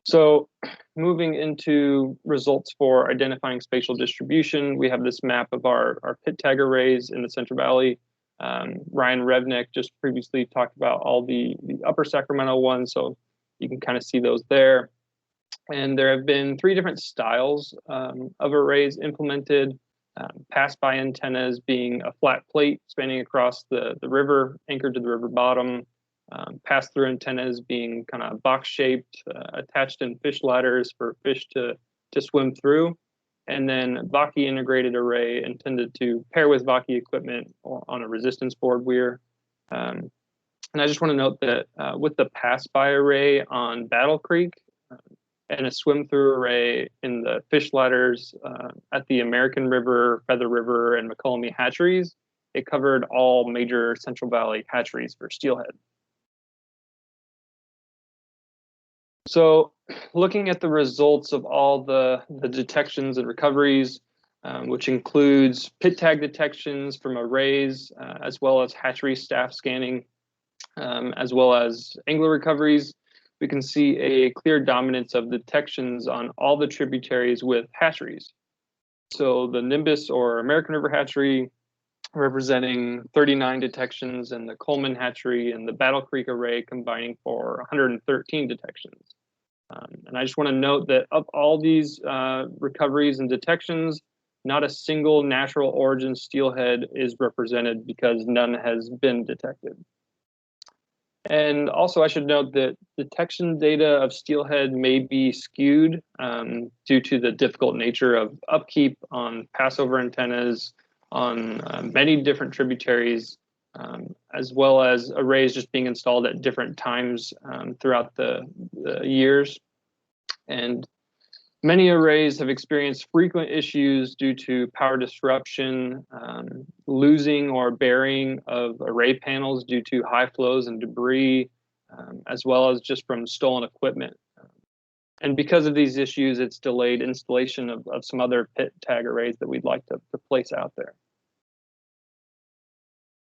So moving into results for identifying spatial distribution, we have this map of our pit tag arrays in the Central Valley. Ryan Revnick just previously talked about all the upper Sacramento ones, so you can kind of see those there. And there have been 3 different styles of arrays implemented. Pass-by antennas being a flat plate spanning across the river, anchored to the river bottom. pass-through antennas being kind of box-shaped, attached in fish ladders for fish to swim through, and then Vaki integrated array intended to pair with Vaki equipment on a resistance board weir. And I just want to note that with the pass-by array on Battle Creek and a swim-through array in the fish ladders at the American River, Feather River, and McCullomy hatcheries, it covered all major Central Valley hatcheries for steelhead. So looking at the results of all the detections and recoveries, which includes pit tag detections from arrays, as well as hatchery staff scanning, as well as angler recoveries, we can see a clear dominance of detections on all the tributaries with hatcheries. So the Nimbus or American River hatchery representing 39 detections, and the Coleman hatchery and the Battle Creek array combining for 113 detections. And I just want to note that of all these recoveries and detections, not a single natural origin steelhead is represented because none has been detected. And also I should note that detection data of steelhead may be skewed due to the difficult nature of upkeep on passover antennas on many different tributaries, as well as arrays just being installed at different times throughout the years. And many arrays have experienced frequent issues due to power disruption, losing or burying of array panels due to high flows and debris, as well as just from stolen equipment. And because of these issues, it's delayed installation of some other pit tag arrays that we'd like to place out there.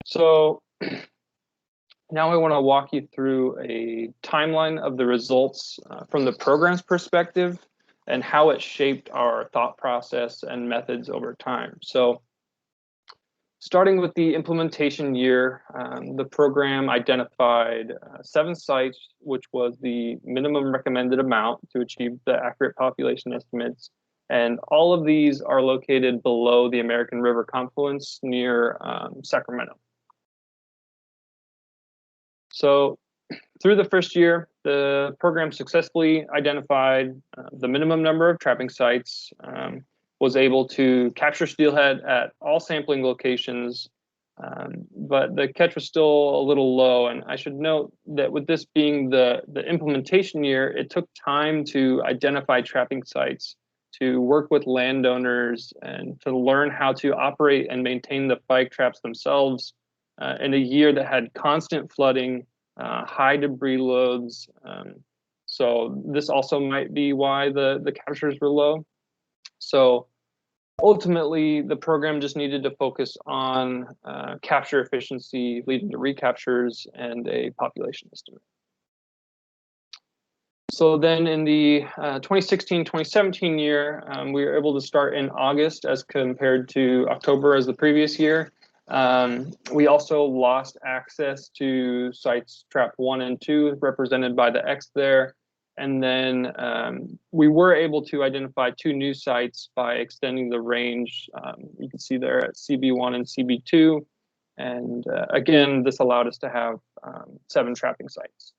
So now I want to walk you through a timeline of the results from the program's perspective and how it shaped our thought process and methods over time. So starting with the implementation year, the program identified 7 sites, which was the minimum recommended amount to achieve the accurate population estimates. And all of these are located below the American River confluence near Sacramento. So through the first year, the program successfully identified the minimum number of trapping sites, was able to capture steelhead at all sampling locations, but the catch was still a little low. And I should note that with this being the implementation year, it took time to identify trapping sites, to work with landowners, and to learn how to operate and maintain the pike traps themselves in a year that had constant flooding, high debris loads. So this also might be why the captures were low. So ultimately, the program just needed to focus on capture efficiency, leading to recaptures and a population estimate. So then in the 2016-2017 year, we were able to start in August as compared to October as the previous year. We also lost access to sites trap 1 and 2, represented by the X there. And then we were able to identify 2 new sites by extending the range. You can see there at CB1 and CB2. And again, this allowed us to have 7 trapping sites.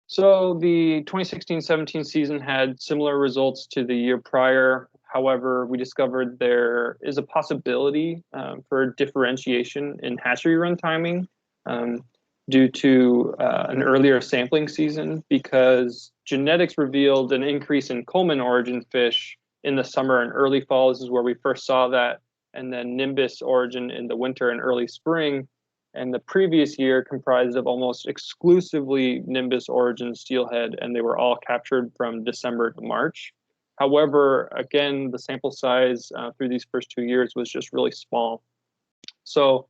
So the 2016-17 season had similar results to the year prior. However, we discovered there is a possibility for differentiation in hatchery run timing due to an earlier sampling season, because genetics revealed an increase in Coleman origin fish in the summer and early fall. This is where we first saw that. And then Nimbus origin in the winter and early spring. And the previous year comprised of almost exclusively Nimbus origin steelhead, and they were all captured from December to March. However, again, the sample size through these first 2 years was just really small. So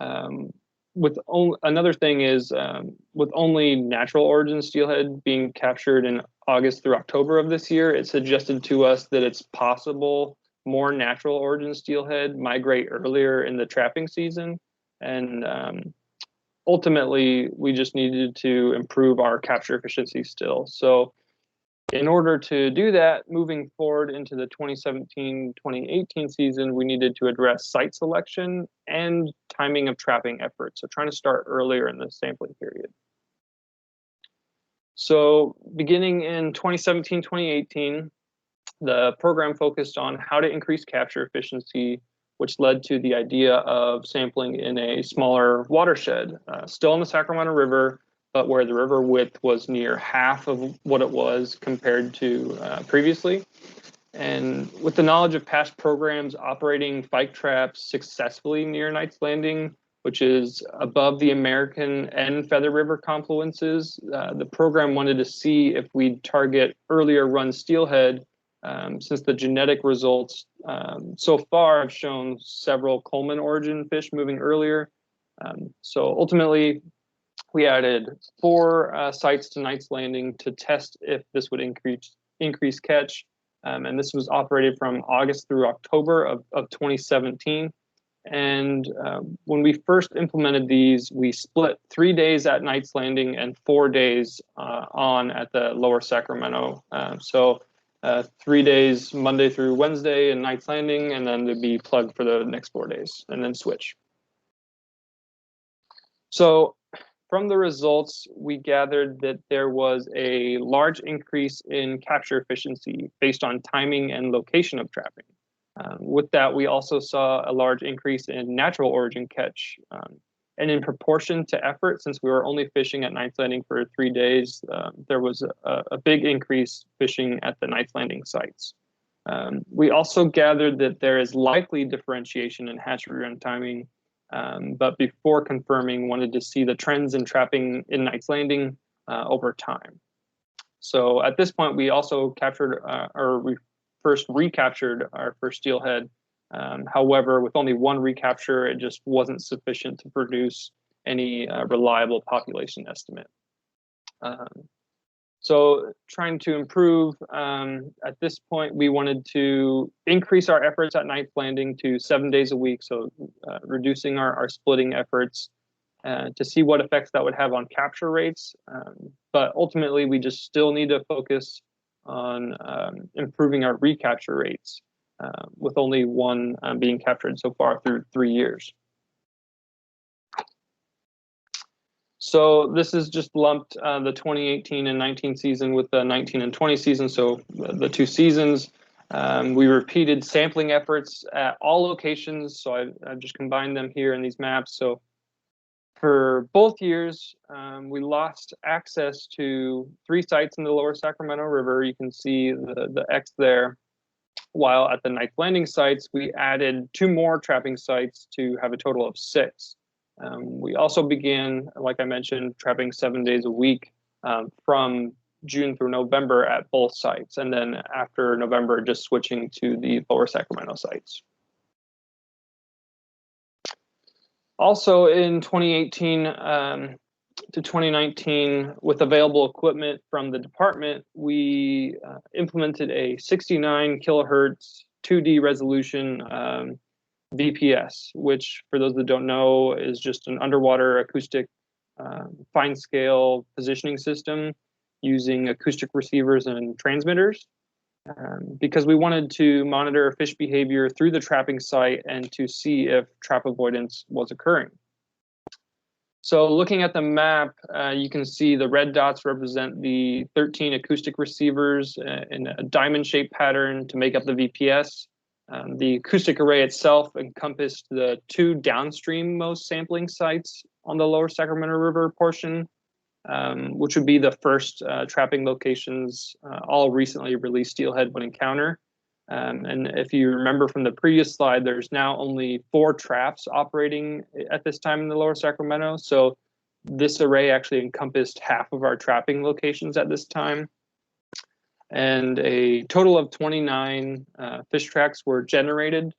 another thing is with only natural origin steelhead being captured in August through October of this year, it suggested to us that it's possible more natural origin steelhead migrate earlier in the trapping season. And ultimately, we just needed to improve our capture efficiency still. So In order to do that, moving forward into the 2017-2018 season, we needed to address site selection and timing of trapping efforts. So trying to start earlier in the sampling period. So beginning in 2017-2018, the program focused on how to increase capture efficiency, which led to the idea of sampling in a smaller watershed, still in the Sacramento River, but where the river width was near half of what it was compared to previously. And with the knowledge of past programs operating pike traps successfully near Knights Landing, which is above the American and Feather River confluences, the program wanted to see if we'd target earlier run steelhead, since the genetic results so far have shown several Coleman origin fish moving earlier. So ultimately, we added 4 sites to Knights Landing to test if this would increase catch. And this was operated from August through October of 2017. And when we first implemented these, we split 3 days at Knights Landing and 4 days on at the Lower Sacramento. So 3 days, Monday through Wednesday in Knights Landing, and then they'd be plugged for the next 4 days and then switch. So from the results, we gathered that there was a large increase in capture efficiency based on timing and location of trapping. With that, we also saw a large increase in natural origin catch. And in proportion to effort, since we were only fishing at Knights Landing for 3 days, there was a big increase fishing at the Knights Landing sites. We also gathered that there is likely differentiation in hatchery run timing, but before confirming, wanted to see the trends in trapping in Knights Landing over time. So at this point, we also captured we first recaptured our first steelhead. However, with only 1 recapture, it just wasn't sufficient to produce any reliable population estimate. So trying to improve, at this point, we wanted to increase our efforts at Knights Landing to 7 days a week, so reducing our splitting efforts to see what effects that would have on capture rates. But ultimately, we just still need to focus on improving our recapture rates, with only 1 being captured so far through 3 years. So this is just lumped the 2018 and 19 season with the 19 and 20 season, so the 2 seasons. We repeated sampling efforts at all locations, so I've just combined them here in these maps. So for both years, we lost access to 3 sites in the Lower Sacramento River. You can see the X there. While at the Knights Landing sites, we added 2 more trapping sites to have a total of 6. We also began, like I mentioned, trapping 7 days a week from June through November at both sites. And then after November, just switching to the Lower Sacramento sites. Also in 2018 to 2019, with available equipment from the department, we implemented a 69 kilohertz 2D resolution VPS, which for those that don't know is just an underwater acoustic fine scale positioning system using acoustic receivers and transmitters, because we wanted to monitor fish behavior through the trapping site and to see if trap avoidance was occurring. So looking at the map, you can see the red dots represent the 13 acoustic receivers in a diamond-shaped pattern to make up the VPS. The acoustic array itself encompassed the 2 downstream most sampling sites on the Lower Sacramento River portion, which would be the first trapping locations all recently released steelhead would encounter. And if you remember from the previous slide, there's now only 4 traps operating at this time in the Lower Sacramento. So this array actually encompassed half of our trapping locations at this time. And a total of 29 fish tracks were generated,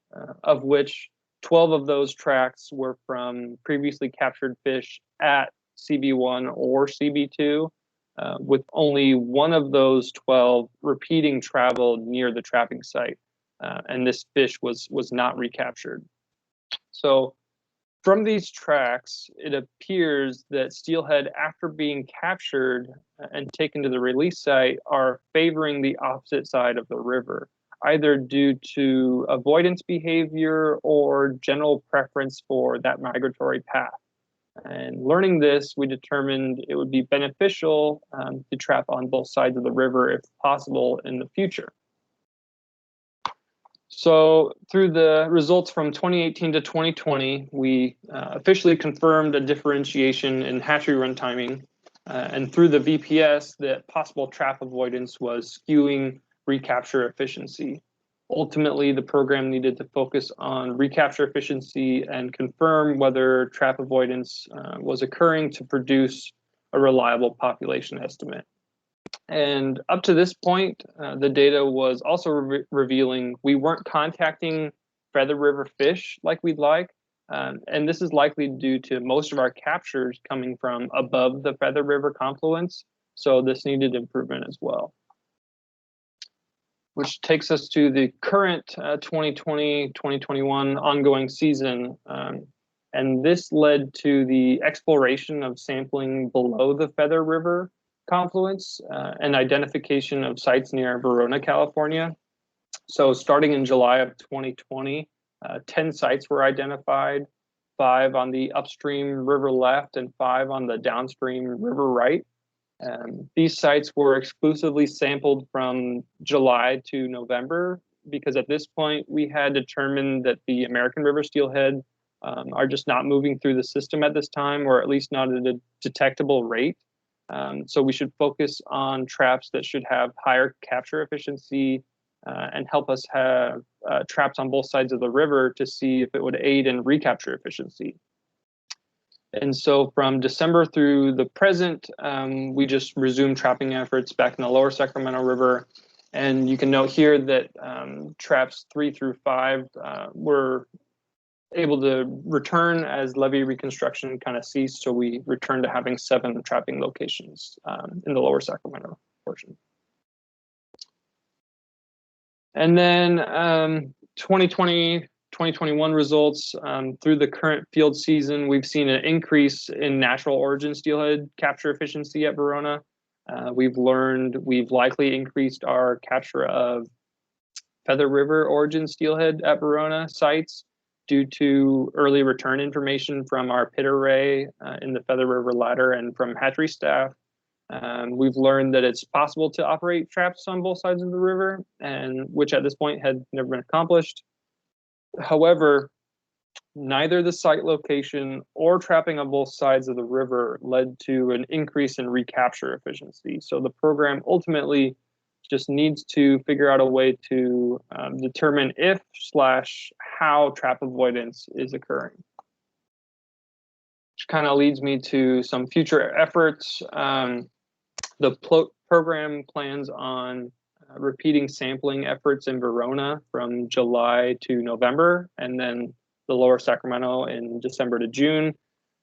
of which 12 of those tracks were from previously captured fish at CB1 or CB2, with only 1 of those 12 repeating travel near the trapping site. And this fish was not recaptured. So From these tracks, it appears that steelhead, after being captured and taken to the release site, are favoring the opposite side of the river, either due to avoidance behavior or general preference for that migratory path. And learning this, we determined it would be beneficial to trap on both sides of the river if possible in the future. So through the results from 2018 to 2020, we officially confirmed a differentiation in hatchery run timing. And through the VPS, that possible trap avoidance was skewing recapture efficiency. Ultimately, the program needed to focus on recapture efficiency and confirm whether trap avoidance was occurring to produce a reliable population estimate. And up to this point, the data was also revealing we weren't contacting Feather River fish like we'd like. And this is likely due to most of our captures coming from above the Feather River confluence. So this needed improvement as well. Which takes us to the current 2020-2021 ongoing season. And this led to the exploration of sampling below the Feather River confluence and identification of sites near Verona, California. So starting in July of 2020, 10 sites were identified, 5 on the upstream river left and 5 on the downstream river right. These sites were exclusively sampled from July to November because at this point we had determined that the American river steelhead are just not moving through the system at this time, or at least not at a detectable rate. So we should focus on traps that should have higher capture efficiency and help us have traps on both sides of the river to see if it would aid in recapture efficiency. And so from December through the present, we just resumed trapping efforts back in the lower Sacramento River. And you can note here that traps 3 through 5 were able to return as levee reconstruction kind of ceased. So we returned to having 7 trapping locations in the lower Sacramento portion. And then 2020-2021 results through the current field season, we've seen an increase in natural origin steelhead capture efficiency at Verona. We've learned we've likely increased our capture of Feather River origin steelhead at Verona sites due to early return information from our pit array in the Feather River ladder and from hatchery staff. We've learned that it's possible to operate traps on both sides of the river, and which at this point had never been accomplished. However, neither the site location or trapping on both sides of the river led to an increase in recapture efficiency. So the program ultimately just needs to figure out a way to determine if/how trap avoidance is occurring. Which kind of leads me to some future efforts. The program plans on repeating sampling efforts in Verona from July to November, and then the lower Sacramento in December to June.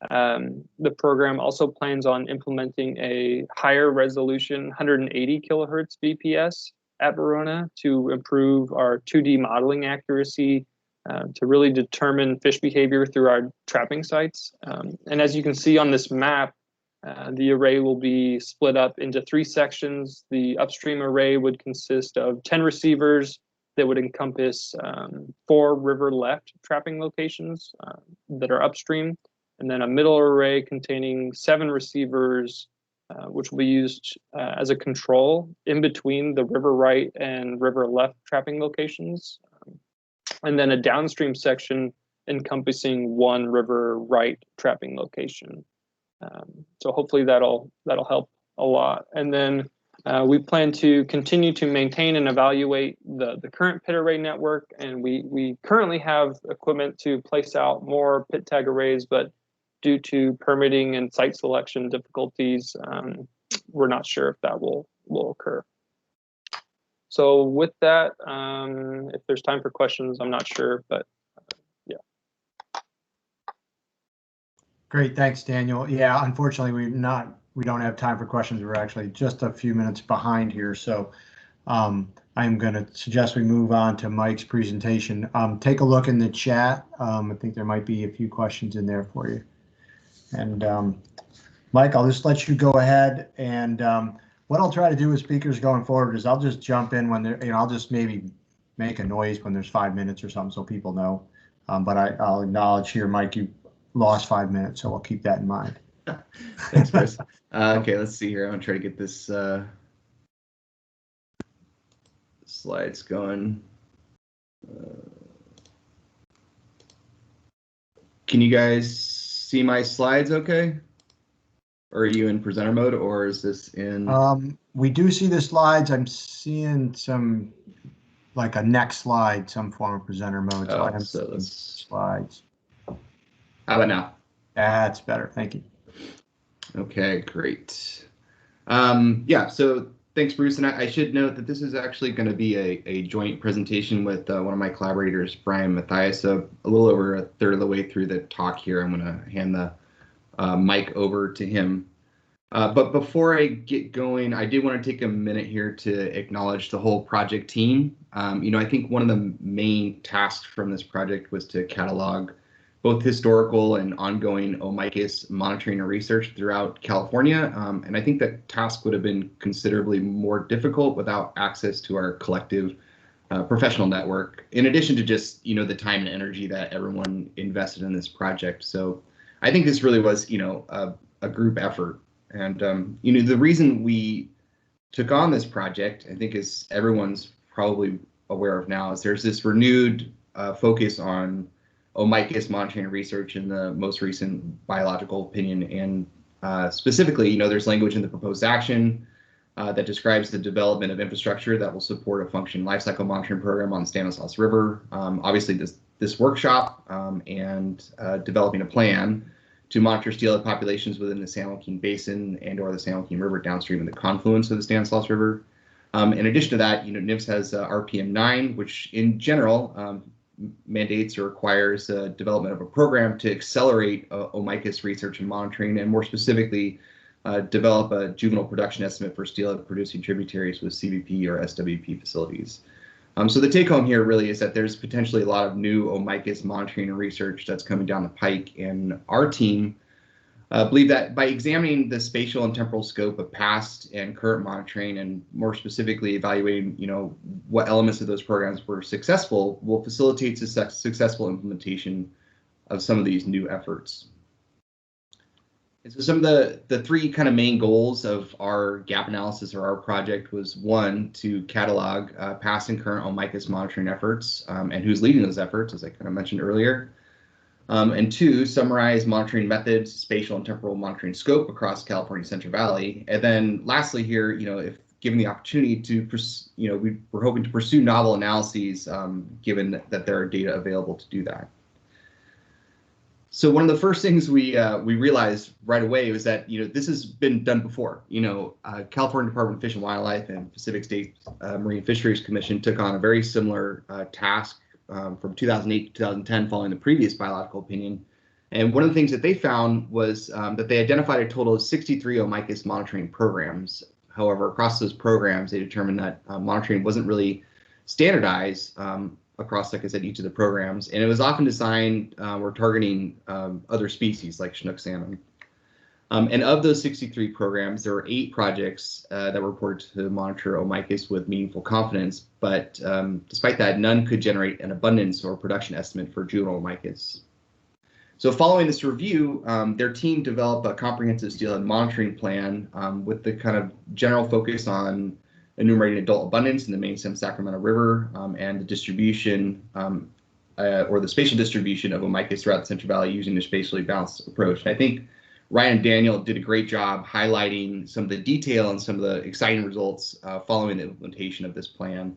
The program also plans on implementing a higher resolution 180 kilohertz VPS at Verona to improve our 2D modeling accuracy to really determine fish behavior through our trapping sites. And as you can see on this map, the array will be split up into 3 sections. The upstream array would consist of 10 receivers that would encompass 4 river left trapping locations that are upstream, and then a middle array containing 7 receivers, which will be used as a control in between the river right and river left trapping locations, and then a downstream section encompassing 1 river right trapping location. So hopefully that'll help a lot. And then we plan to continue to maintain and evaluate the current pit array network, and we currently have equipment to place out more pit tag arrays, but due to permitting and site selection difficulties, we're not sure if that will occur. So with that, if there's time for questions, I'm not sure, but yeah. Great, thanks, Daniel. Yeah, unfortunately, we don't have time for questions. We're actually just a few minutes behind here. So I I'm going to suggest we move on to Mike's presentation. Take a look in the chat. I think there might be a few questions in there for you. And Mike, I'll just let you go ahead. And what I'll try to do with speakers going forward is I'll just jump in when they're, I'll just maybe make a noise when there's 5 minutes or something so people know. But I'll acknowledge here, Mike, you lost 5 minutes, so I'll keep that in mind. Thanks, Chris. Okay, let's see here. I'm gonna try to get this slides going. Can you guys see my slides okay? Or are you in presenter mode, or is this in? We do see the slides. I'm seeing some, like a next slide, some form of presenter mode. So, So let's slides. How about now? That's better. Thank you. Okay, great. Yeah, so thanks, Bruce. And I should note that this is actually going to be a joint presentation with one of my collaborators, Brian Matthias. So a little over a third of the way through the talk here, I'm going to hand the mic over to him. But before I get going, I did want to take a minute here to acknowledge the whole project team. I think one of the main tasks from this project was to catalog both historical and ongoing Omicus monitoring and research throughout California. And I think that task would have been considerably more difficult without access to our collective professional network, in addition to just, the time and energy that everyone invested in this project. So I think this really was, a group effort. And, the reason we took on this project, I think, as everyone's probably aware of now, is there's this renewed focus on Omicus monitoring and research in the most recent biological opinion. And specifically, there's language in the proposed action that describes the development of infrastructure that will support a function lifecycle monitoring program on the Stanislaus River. Obviously, this workshop and developing a plan to monitor steelhead populations within the San Joaquin Basin and/or the San Joaquin River downstream in the confluence of the Stanislaus River. In addition to that, NIMS has RPM 9, which in general mandates or requires development of a program to accelerate Omicus research and monitoring, and more specifically, develop a juvenile production estimate for steelhead producing tributaries with CBP or SWP facilities. So the take home here really is that there's potentially a lot of new Omicus monitoring and research that's coming down the pike, and our team believe that by examining the spatial and temporal scope of past and current monitoring, and more specifically evaluating, what elements of those programs were successful, will facilitate successful implementation of some of these new efforts. And so some of the three kind of main goals of our gap analysis or our project was, one, to catalog past and current Omicus monitoring efforts and who's leading those efforts, as I kind of mentioned earlier. And two, summarize monitoring methods, spatial and temporal monitoring scope across California Central Valley. And then lastly here, if given the opportunity to, we're hoping to pursue novel analyses given that there are data available to do that. So one of the first things we realized right away was that, this has been done before. California Department of Fish and Wildlife and Pacific State Marine Fisheries Commission took on a very similar task from 2008 to 2010 following the previous biological opinion. And one of the things that they found was that they identified a total of 63 Omicus monitoring programs. However, across those programs, they determined that monitoring wasn't really standardized across, like I said, each of the programs. And it was often designed or targeting other species like Chinook salmon. And of those 63 programs, there were 8 projects that were reported to monitor Omicus with meaningful confidence. But despite that, none could generate an abundance or production estimate for juvenile Omicus. So following this review, their team developed a comprehensive steelhead monitoring plan with the kind of general focus on enumerating adult abundance in the main stem Sacramento River and the distribution or the spatial distribution of Omicus throughout the Central Valley using a spatially balanced approach. And I think Ryan and Daniel did a great job highlighting some of the detail and some of the exciting results following the implementation of this plan.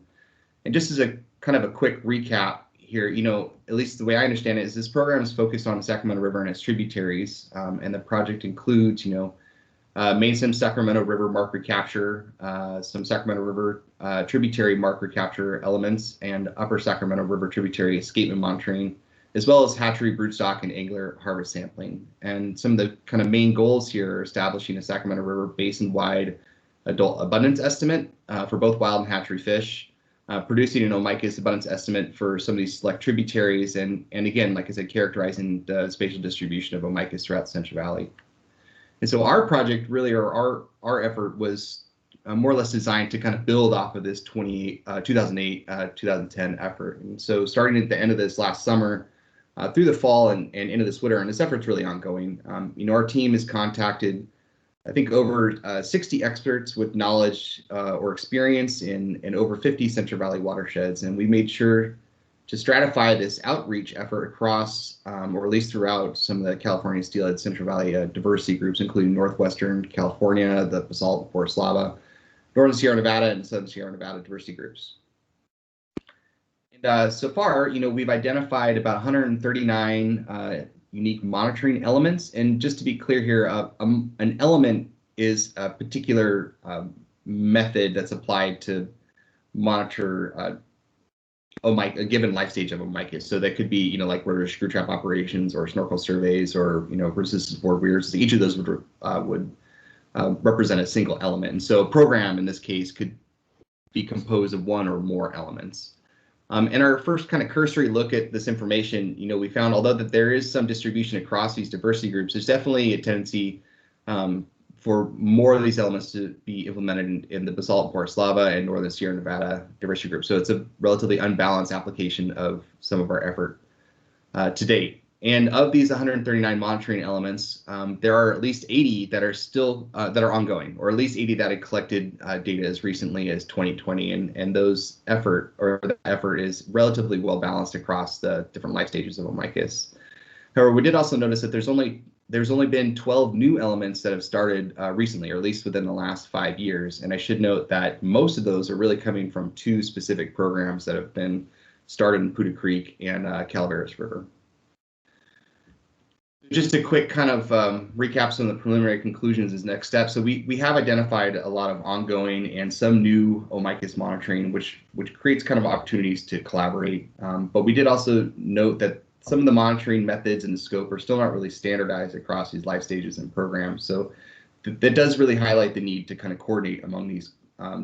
And just as a kind of a quick recap here, at least the way I understand it is this program is focused on the Sacramento River and its tributaries, and the project includes, main stem Sacramento River mark recapture, some Sacramento River tributary mark recapture elements, and upper Sacramento River tributary escapement monitoring, as well as hatchery, broodstock, and angler harvest sampling. And some of the kind of main goals here are establishing a Sacramento River basin-wide adult abundance estimate for both wild and hatchery fish, producing an Omicus abundance estimate for some of these select tributaries, and again, like I said, characterizing the spatial distribution of Omicus throughout the Central Valley. And so our project really, or our effort was more or less designed to kind of build off of this 2008, 2010 effort. And so starting at the end of this last summer, through the fall and into this winter, and this effort's really ongoing. Our team has contacted, I think, over 60 experts with knowledge or experience in over 50 Central Valley watersheds, and we made sure to stratify this outreach effort across, or at least throughout, some of the California Steelhead Central Valley diversity groups, including Northwestern California, the Basalt Forest Lava, Northern Sierra Nevada, and Southern Sierra Nevada diversity groups. And so far, we've identified about 139 unique monitoring elements. And just to be clear here, an element is a particular method that's applied to monitor a given life stage of Omicus. So that could be, like rotary screw trap operations or snorkel surveys or, resistance board weirs. Each of those would represent a single element. And so a program in this case could be composed of one or more elements. And our first kind of cursory look at this information, we found, although that there is some distribution across these diversity groups, there's definitely a tendency for more of these elements to be implemented in the basalt porous lava and Northern Sierra Nevada diversity group. So it's a relatively unbalanced application of some of our effort to date. And of these 139 monitoring elements, there are at least 80 that are still that are ongoing, or at least 80 that have collected data as recently as 2020. And that effort is relatively well balanced across the different life stages of Omicus. However, we did also notice that there's only been 12 new elements that have started recently, or at least within the last 5 years. And I should note that most of those are really coming from two specific programs that have been started in Puda Creek and Calaveras River. Just a quick kind of recap some of the preliminary conclusions as next steps. So we have identified a lot of ongoing and some new Omicus monitoring, which creates kind of opportunities to collaborate. But we did also note that some of the monitoring methods and the scope are still not really standardized across these life stages and programs. So that does really highlight the need to kind of coordinate among these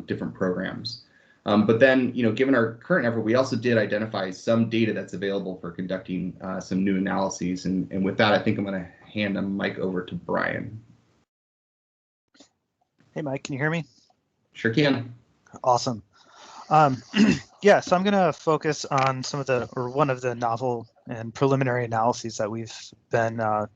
different programs. But then, given our current effort, we also did identify some data that's available for conducting some new analyses. And with that, I think I'm going to hand the mic over to Brian. Hey, Mike, can you hear me? Sure can. Awesome. Yeah, so I'm going to focus on one of the novel and preliminary analyses that we've been kind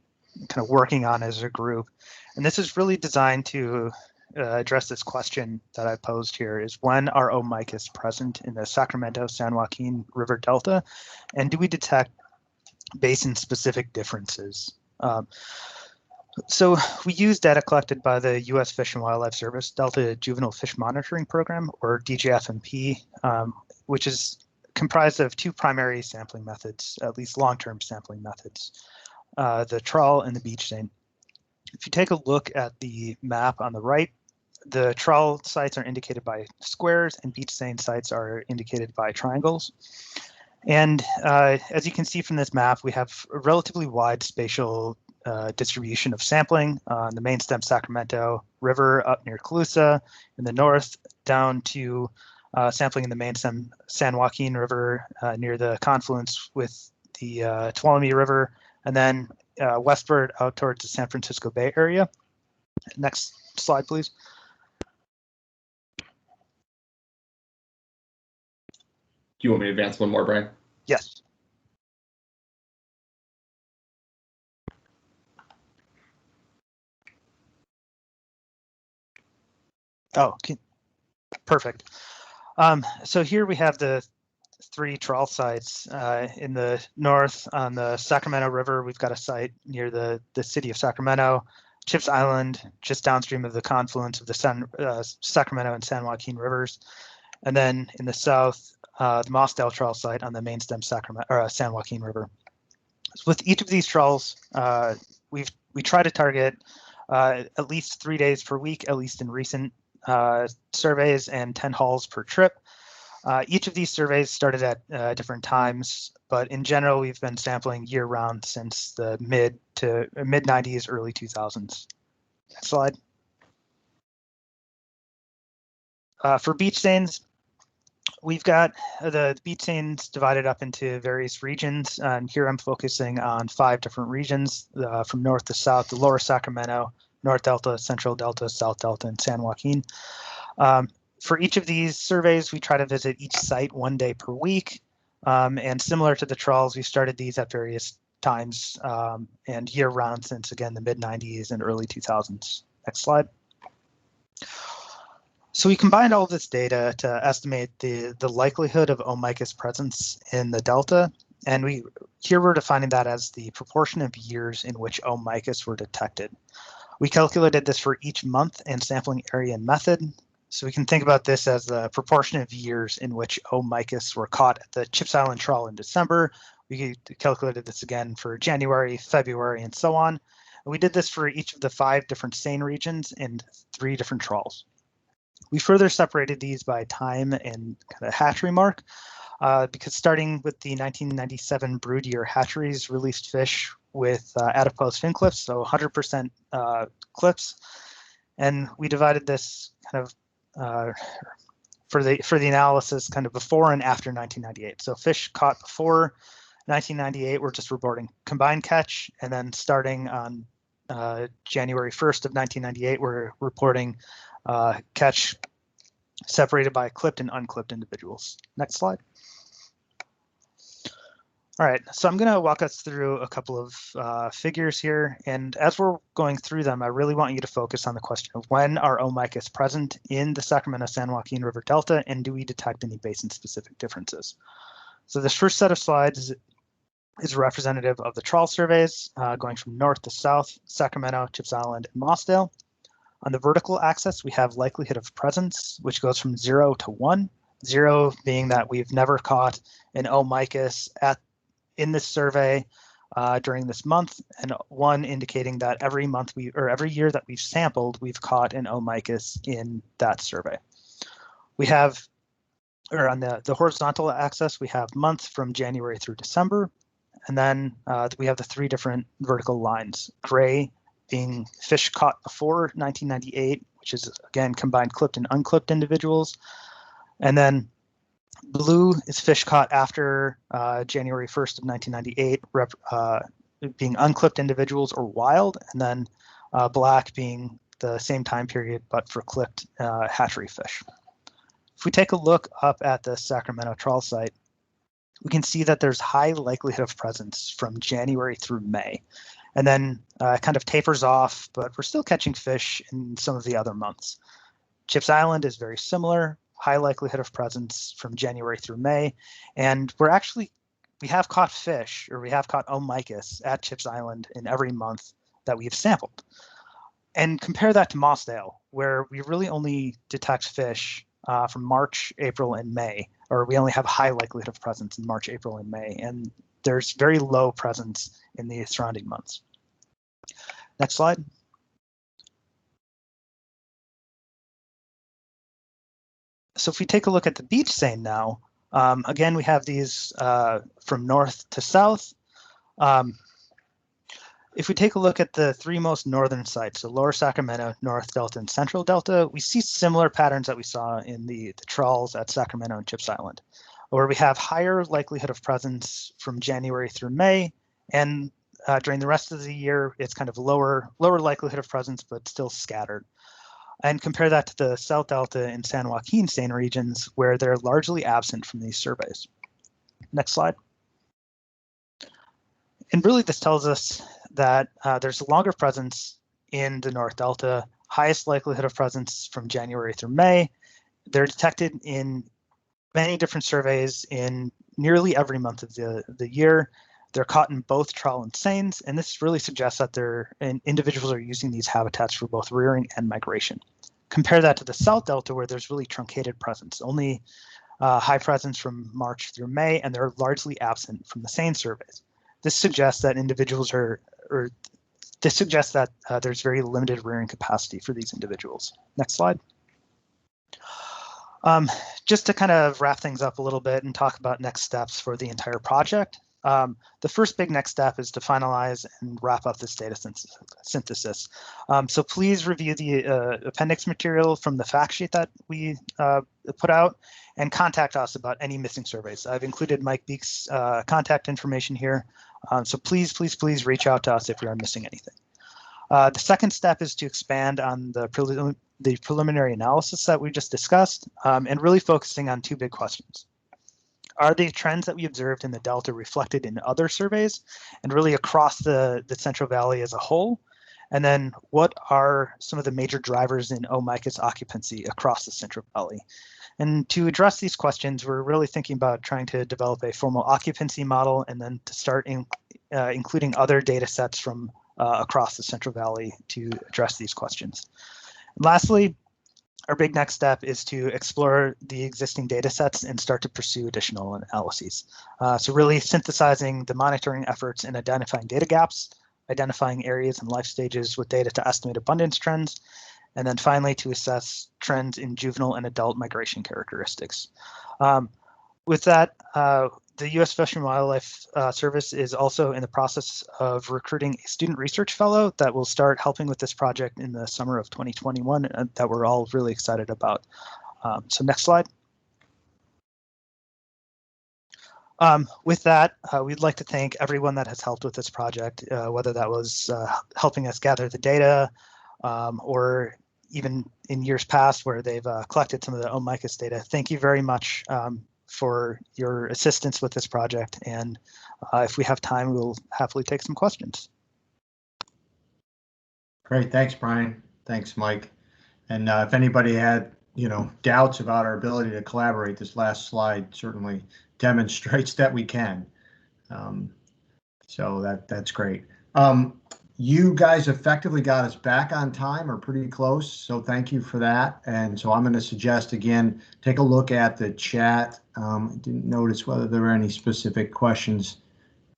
of working on as a group. And this is really designed to address this question that I posed here: is when are Omicus present in the Sacramento-San Joaquin River Delta, and do we detect basin-specific differences? So we use data collected by the U.S. Fish and Wildlife Service Delta Juvenile Fish Monitoring Program, or DJFMP, which is comprised of two primary sampling methods, at least long-term sampling methods, the trawl and the beach seine. If you take a look at the map on the right, the trawl sites are indicated by squares and beach seine sites are indicated by triangles. And as you can see from this map, we have a relatively wide spatial distribution of sampling on the main stem Sacramento River up near Colusa in the north, down to sampling in the main stem San Joaquin River near the confluence with the Tuolumne River, and then westward out towards the San Francisco Bay area. Next slide, please. Do you want me to advance one more, Brian? Yes. Oh, perfect. So here we have the three trawl sites in the north on the Sacramento River. We've got a site near the city of Sacramento, Chips Island, just downstream of the confluence of the Sacramento and San Joaquin rivers. And then in the south, the Mossdale trawl site on the main stem San Joaquin River. So with each of these trawls, we try to target at least 3 days per week, at least in recent surveys, and 10 hauls per trip. Each of these surveys started at different times, but in general, we've been sampling year-round since the mid 90s, early 2000s. Next slide. For beach seines, We've got the beach seines divided up into various regions, and here I'm focusing on 5 different regions from north to south: the Lower Sacramento, North Delta, Central Delta, South Delta, and San Joaquin. For each of these surveys, we try to visit each site 1 day per week, and similar to the trawls, we started these at various times and year-round since, again, the mid-90s and early 2000s. Next slide. So we combined all of this data to estimate the likelihood of Omicus presence in the delta, and here we're defining that as the proportion of years in which Omicus were detected. We calculated this for each month and sampling area and method, so we can think about this as the proportion of years in which Omicus were caught at the Chips Island trawl in December. We calculated this again for January, February, and so on. And we did this for each of the 5 different seine regions and 3 different trawls. We further separated these by time and kind of hatchery mark, because starting with the 1997 brood year hatcheries released fish with adipose fin clips, so 100% clips, and we divided this kind of for the analysis kind of before and after 1998. So fish caught before 1998, we're just reporting combined catch, and then starting on January 1st of 1998, we're reporting catch separated by clipped and unclipped individuals. Next slide. All right, so I'm going to walk us through a couple of figures here, and as we're going through them, I really want you to focus on the question of when are Omicus present in the Sacramento-San Joaquin River Delta, and do we detect any basin-specific differences? So this first set of slides is representative of the trawl surveys going from north to south, Sacramento, Chips Island, and Mossdale. On the vertical axis, we have likelihood of presence, which goes from 0 to 1, 0 being that we've never caught an Omicus in this survey during this month, and 1 indicating that every year that we've sampled, we've caught an Omicus in that survey. We have, or on the horizontal axis, we have months from January through December, and then we have the 3 different vertical lines, gray being fish caught before 1998, which is again combined clipped and unclipped individuals, and then blue is fish caught after January 1st of 1998, being unclipped individuals or wild, and then black being the same time period but for clipped hatchery fish. If we take a look up at the Sacramento trawl site, we can see that there's high likelihood of presence from January through May, and then kind of tapers off, but we're still catching fish in some of the other months. Chips Island is very similar, high likelihood of presence from January through May, and we have caught fish, or we have caught Omicus at Chips Island in every month that we've sampled. And compare that to Mossdale, where we really only detect fish from March, April, and May, or we only have high likelihood of presence in March, April, and May, and there's very low presence in the surrounding months. Next slide. So if we take a look at the beach seine now, again, we have these from north to south. If we take a look at the 3 most northern sites, so Lower Sacramento, North Delta, and Central Delta, we see similar patterns that we saw in the trawls at Sacramento and Chips Island, where we have higher likelihood of presence from January through May, and during the rest of the year, it's kind of lower likelihood of presence, but still scattered. And compare that to the South Delta and San Joaquin seine regions, where they're largely absent from these surveys. Next slide. And really, this tells us that there's a longer presence in the North Delta, highest likelihood of presence from January through May. They're detected in many different surveys in nearly every month of the year. They're caught in both trawl and seines, and this really suggests that individuals are using these habitats for both rearing and migration. Compare that to the South Delta, where there's really truncated presence, only high presence from March through May, and they're largely absent from the seine surveys. This suggests that there's very limited rearing capacity for these individuals. Next slide. Just to kind of wrap things up a little bit and talk about next steps for the entire project. The first big next step is to finalize and wrap up this data synthesis. So please review the appendix material from the fact sheet that we put out and contact us about any missing surveys. I've included Mike Beek's contact information here. So please reach out to us if we are missing anything. The second step is to expand on the preliminary analysis that we just discussed and really focusing on two big questions. Are the trends that we observed in the Delta reflected in other surveys and really across the Central Valley as a whole? And then what are some of the major drivers in Omicus occupancy across the Central Valley? And to address these questions, we're really thinking about trying to develop a formal occupancy model and then to start including other data sets from across the Central Valley to address these questions. And lastly, our big next step is to explore the existing data sets and start to pursue additional analyses. So really synthesizing the monitoring efforts and identifying data gaps, identifying areas and life stages with data to estimate abundance trends, and then finally to assess trends in juvenile and adult migration characteristics. With that, the U.S. Fish and Wildlife Service is also in the process of recruiting a student research fellow that will start helping with this project in the summer of 2021 that we're all really excited about. So next slide. With that, we'd like to thank everyone that has helped with this project, whether that was helping us gather the data or even in years past where they've collected some of the Omicus data. Thank you very much for your assistance with this project. And if we have time, we'll happily take some questions. Great, thanks, Brian. Thanks, Mike. And if anybody had, doubts about our ability to collaborate, this last slide certainly demonstrates that we can. So that's great. You guys effectively got us back on time or pretty close, so thank you for that. And so I'm going to suggest again, take a look at the chat. I didn't notice whether there were any specific questions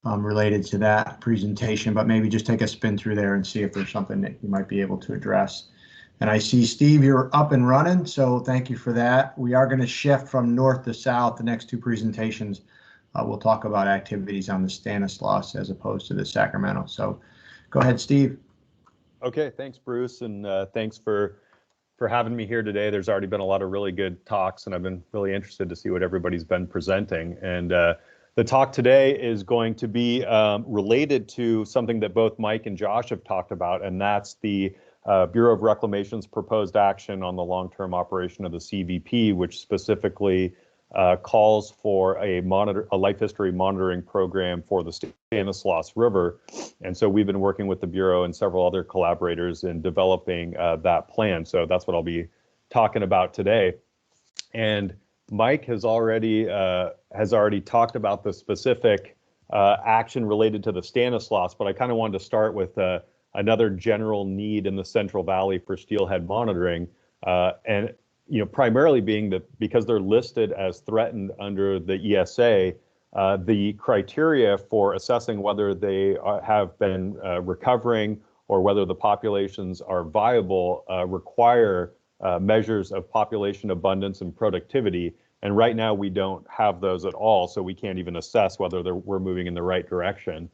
related to that presentation, but maybe just take a spin through there and see if there's something that you might be able to address. And I see, Steve, you're up and running, so thank you for that. We are going to shift from north to south. The next two presentations, we'll talk about activities on the Stanislaus as opposed to the Sacramento. So go ahead, Steve. Okay, thanks, Bruce, and thanks for having me here today. There's already been a lot of really good talks, and I've been really interested to see what everybody's been presenting. And the talk today is going to be related to something that both Mike and Josh have talked about, and that's the Bureau of Reclamation's proposed action on the long-term operation of the CVP, which specifically calls for a life history monitoring program for the Stanislaus River. And so we've been working with the Bureau and several other collaborators in developing that plan. So that's what I'll be talking about today. And Mike has already talked about the specific action related to the Stanislaus, but I kind of wanted to start with another general need in the Central Valley for steelhead monitoring. And primarily being that because they're listed as threatened under the ESA, the criteria for assessing whether they have been recovering or whether the populations are viable require measures of population abundance and productivity. And right now we don't have those at all, so we can't even assess whether we're moving in the right direction.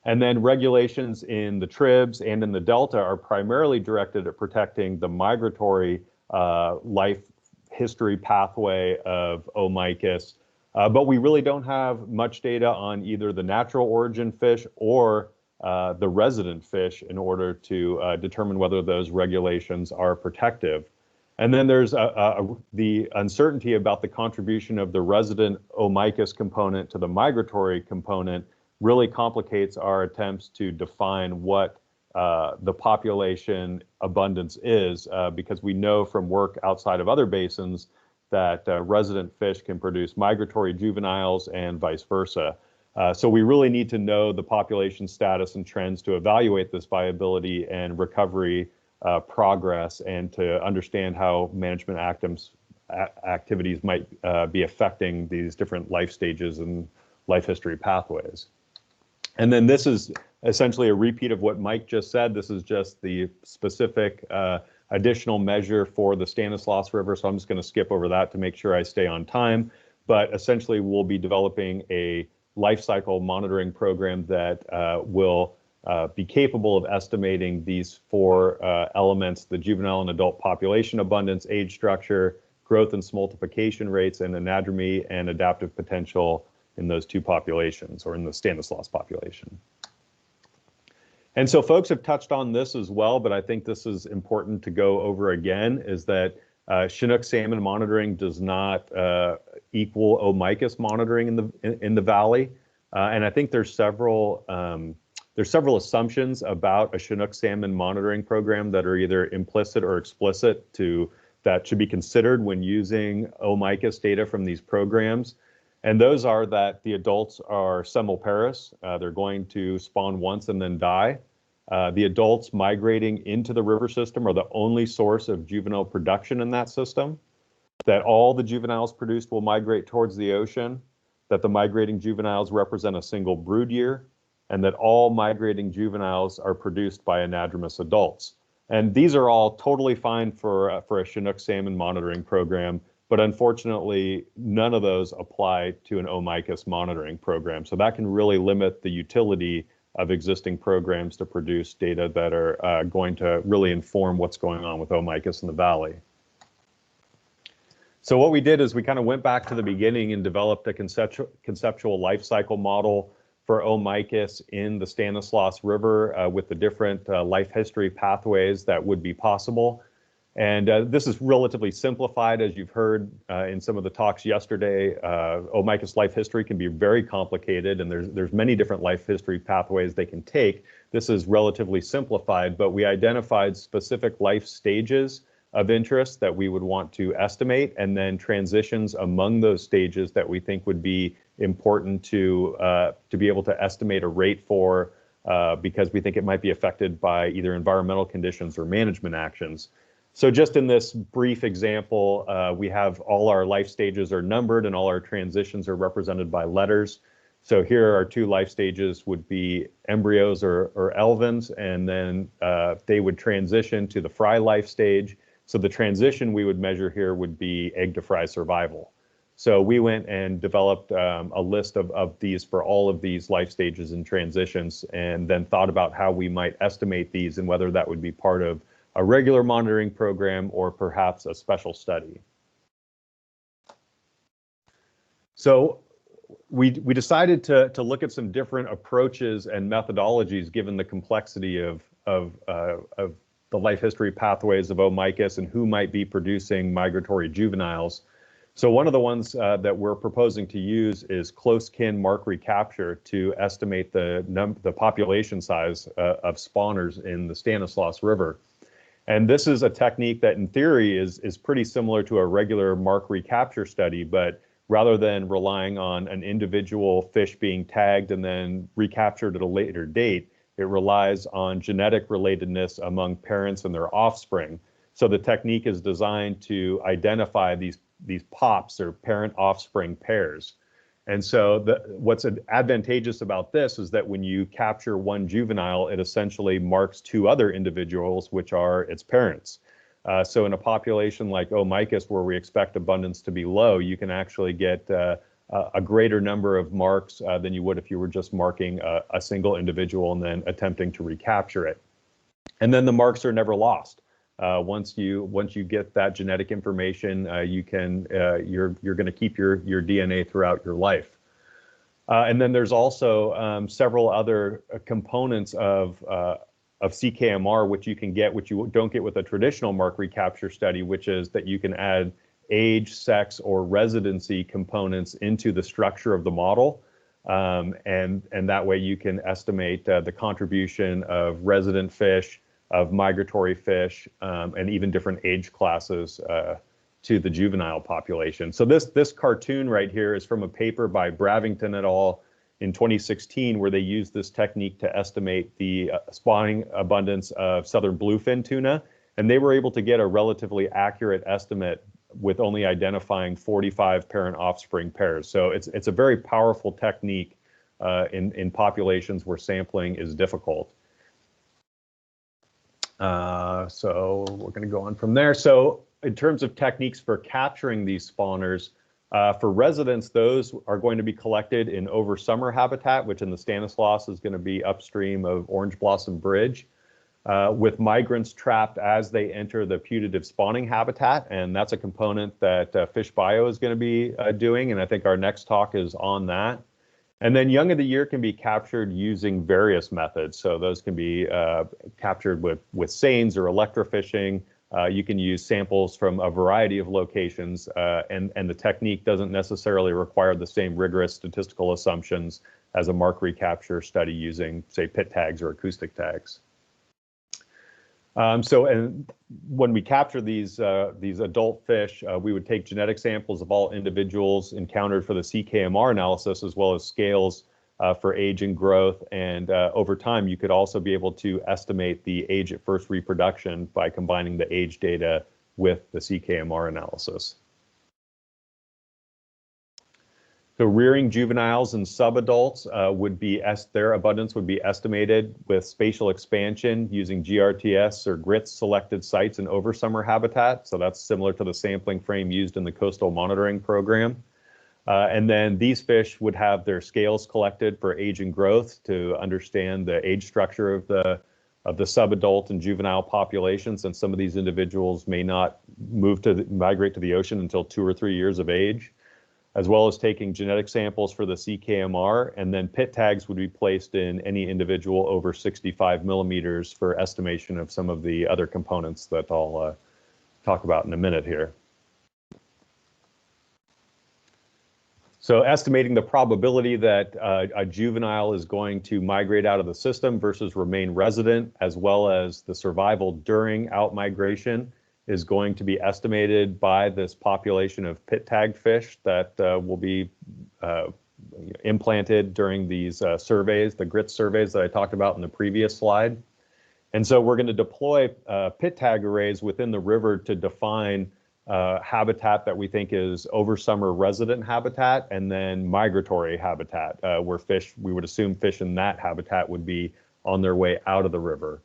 And then regulations in the tribs and in the Delta are primarily directed at protecting the migratory life history pathway of Omicus, but we really don't have much data on either the natural origin fish or the resident fish in order to determine whether those regulations are protective. And then there's the uncertainty about the contribution of the resident Omicus component to the migratory component really complicates our attempts to define what the population abundance is, because we know from work outside of other basins that resident fish can produce migratory juveniles and vice versa. So we really need to know the population status and trends to evaluate this viability and recovery progress and to understand how management activities might be affecting these different life stages and life history pathways. And then this is essentially a repeat of what Mike just said. This is just the specific additional measure for the Stanislaus River. So I'm just going to skip over that to make sure I stay on time. But essentially, we'll be developing a life cycle monitoring program that will be capable of estimating these 4 elements: the juvenile and adult population abundance, age structure, growth and smoltification rates, and anadromy and adaptive potential in those 2 populations, or in the Stanislaus population. And so folks have touched on this as well, but I think this is important to go over again, is that Chinook salmon monitoring does not equal Omicus monitoring in the valley. And I think there's several assumptions about a Chinook salmon monitoring program that are either implicit or explicit that should be considered when using Omicus data from these programs. And those are that the adults are semiparous. They're going to spawn once and then die. The adults migrating into the river system are the only source of juvenile production in that system. That all the juveniles produced will migrate towards the ocean. That the migrating juveniles represent a single brood year. And that all migrating juveniles are produced by anadromous adults. And these are all totally fine for a Chinook salmon monitoring program. But unfortunately, none of those apply to an Omicus monitoring program. So that can really limit the utility of existing programs to produce data that are going to really inform what's going on with Omicus in the valley. So what we did is we kind of went back to the beginning and developed a conceptual life cycle model for Omicus in the Stanislaus River with the different life history pathways that would be possible. And this is relatively simplified, as you've heard in some of the talks yesterday. Omicus life history can be very complicated, and there's many different life history pathways they can take. This is relatively simplified, but we identified specific life stages of interest that we would want to estimate, and then transitions among those stages that we think would be important to be able to estimate a rate for, because we think it might be affected by either environmental conditions or management actions. So just in this brief example, we have all our life stages are numbered and all our transitions are represented by letters. So here our 2 life stages would be embryos or elvins, and then they would transition to the fry life stage. So the transition we would measure here would be egg to fry survival. So we went and developed a list of these for all of these life stages and transitions, and then thought about how we might estimate these and whether that would be part of a regular monitoring program or perhaps a special study. So we decided to look at some different approaches and methodologies given the complexity of the life history pathways of Omicus and who might be producing migratory juveniles. So one of the ones that we're proposing to use is close kin mark recapture to estimate the population size of spawners in the Stanislaus River. And this is a technique that in theory is pretty similar to a regular mark recapture study, but rather than relying on an individual fish being tagged and then recaptured at a later date, it relies on genetic relatedness among parents and their offspring. So the technique is designed to identify these pops or parent-offspring pairs. And so what's advantageous about this is that when you capture one juvenile, it essentially marks 2 other individuals, which are its parents. So in a population like Omicus, where we expect abundance to be low, you can actually get a greater number of marks than you would if you were just marking a single individual and then attempting to recapture it. And then the marks are never lost. Once you get that genetic information, you're going to keep your DNA throughout your life. And then there's also several other components of CKMR, which you can get, which you don't get with a traditional mark recapture study, which is that you can add age, sex, or residency components into the structure of the model. And that way you can estimate the contribution of resident fish, of migratory fish, and even different age classes to the juvenile population. So this cartoon right here is from a paper by Bravington et al. In 2016, where they used this technique to estimate the spawning abundance of southern bluefin tuna, and they were able to get a relatively accurate estimate with only identifying 45 parent-offspring pairs. So it's a very powerful technique in populations where sampling is difficult. So we're going to go on from there. So in terms of techniques for capturing these spawners, For residents, those are going to be collected in over summer habitat, which in the Stanislaus is going to be upstream of Orange Blossom Bridge, with migrants trapped as they enter the putative spawning habitat. And that's a component that Fish Bio is going to be doing. And I think our next talk is on that. And then young of the year can be captured using various methods. So those can be captured with seines or electrofishing. You can use samples from a variety of locations, and the technique doesn't necessarily require the same rigorous statistical assumptions as a mark recapture study using, say, pit tags or acoustic tags. And when we capture these adult fish, we would take genetic samples of all individuals encountered for the CKMR analysis, as well as scales for age and growth. And over time, you could also be able to estimate the age at first reproduction by combining the age data with the CKMR analysis. So rearing juveniles and subadults their abundance would be estimated with spatial expansion using GRTS or GRITS selected sites in oversummer habitat. So that's similar to the sampling frame used in the coastal monitoring program. And then these fish would have their scales collected for age and growth to understand the age structure of the subadult and juvenile populations. And some of these individuals may not migrate to the ocean until 2 or 3 years of age, as well as taking genetic samples for the CKMR, and then pit tags would be placed in any individual over 65 millimeters for estimation of some of the other components that I'll talk about in a minute here. So estimating the probability that a juvenile is going to migrate out of the system versus remain resident, as well as the survival during outmigration, is going to be estimated by this population of pit tagged fish that will be implanted during these surveys, the GRITS surveys that I talked about in the previous slide. And so we're going to deploy pit tag arrays within the river to define habitat that we think is oversummer resident habitat, and then migratory habitat, where we would assume fish in that habitat would be on their way out of the river.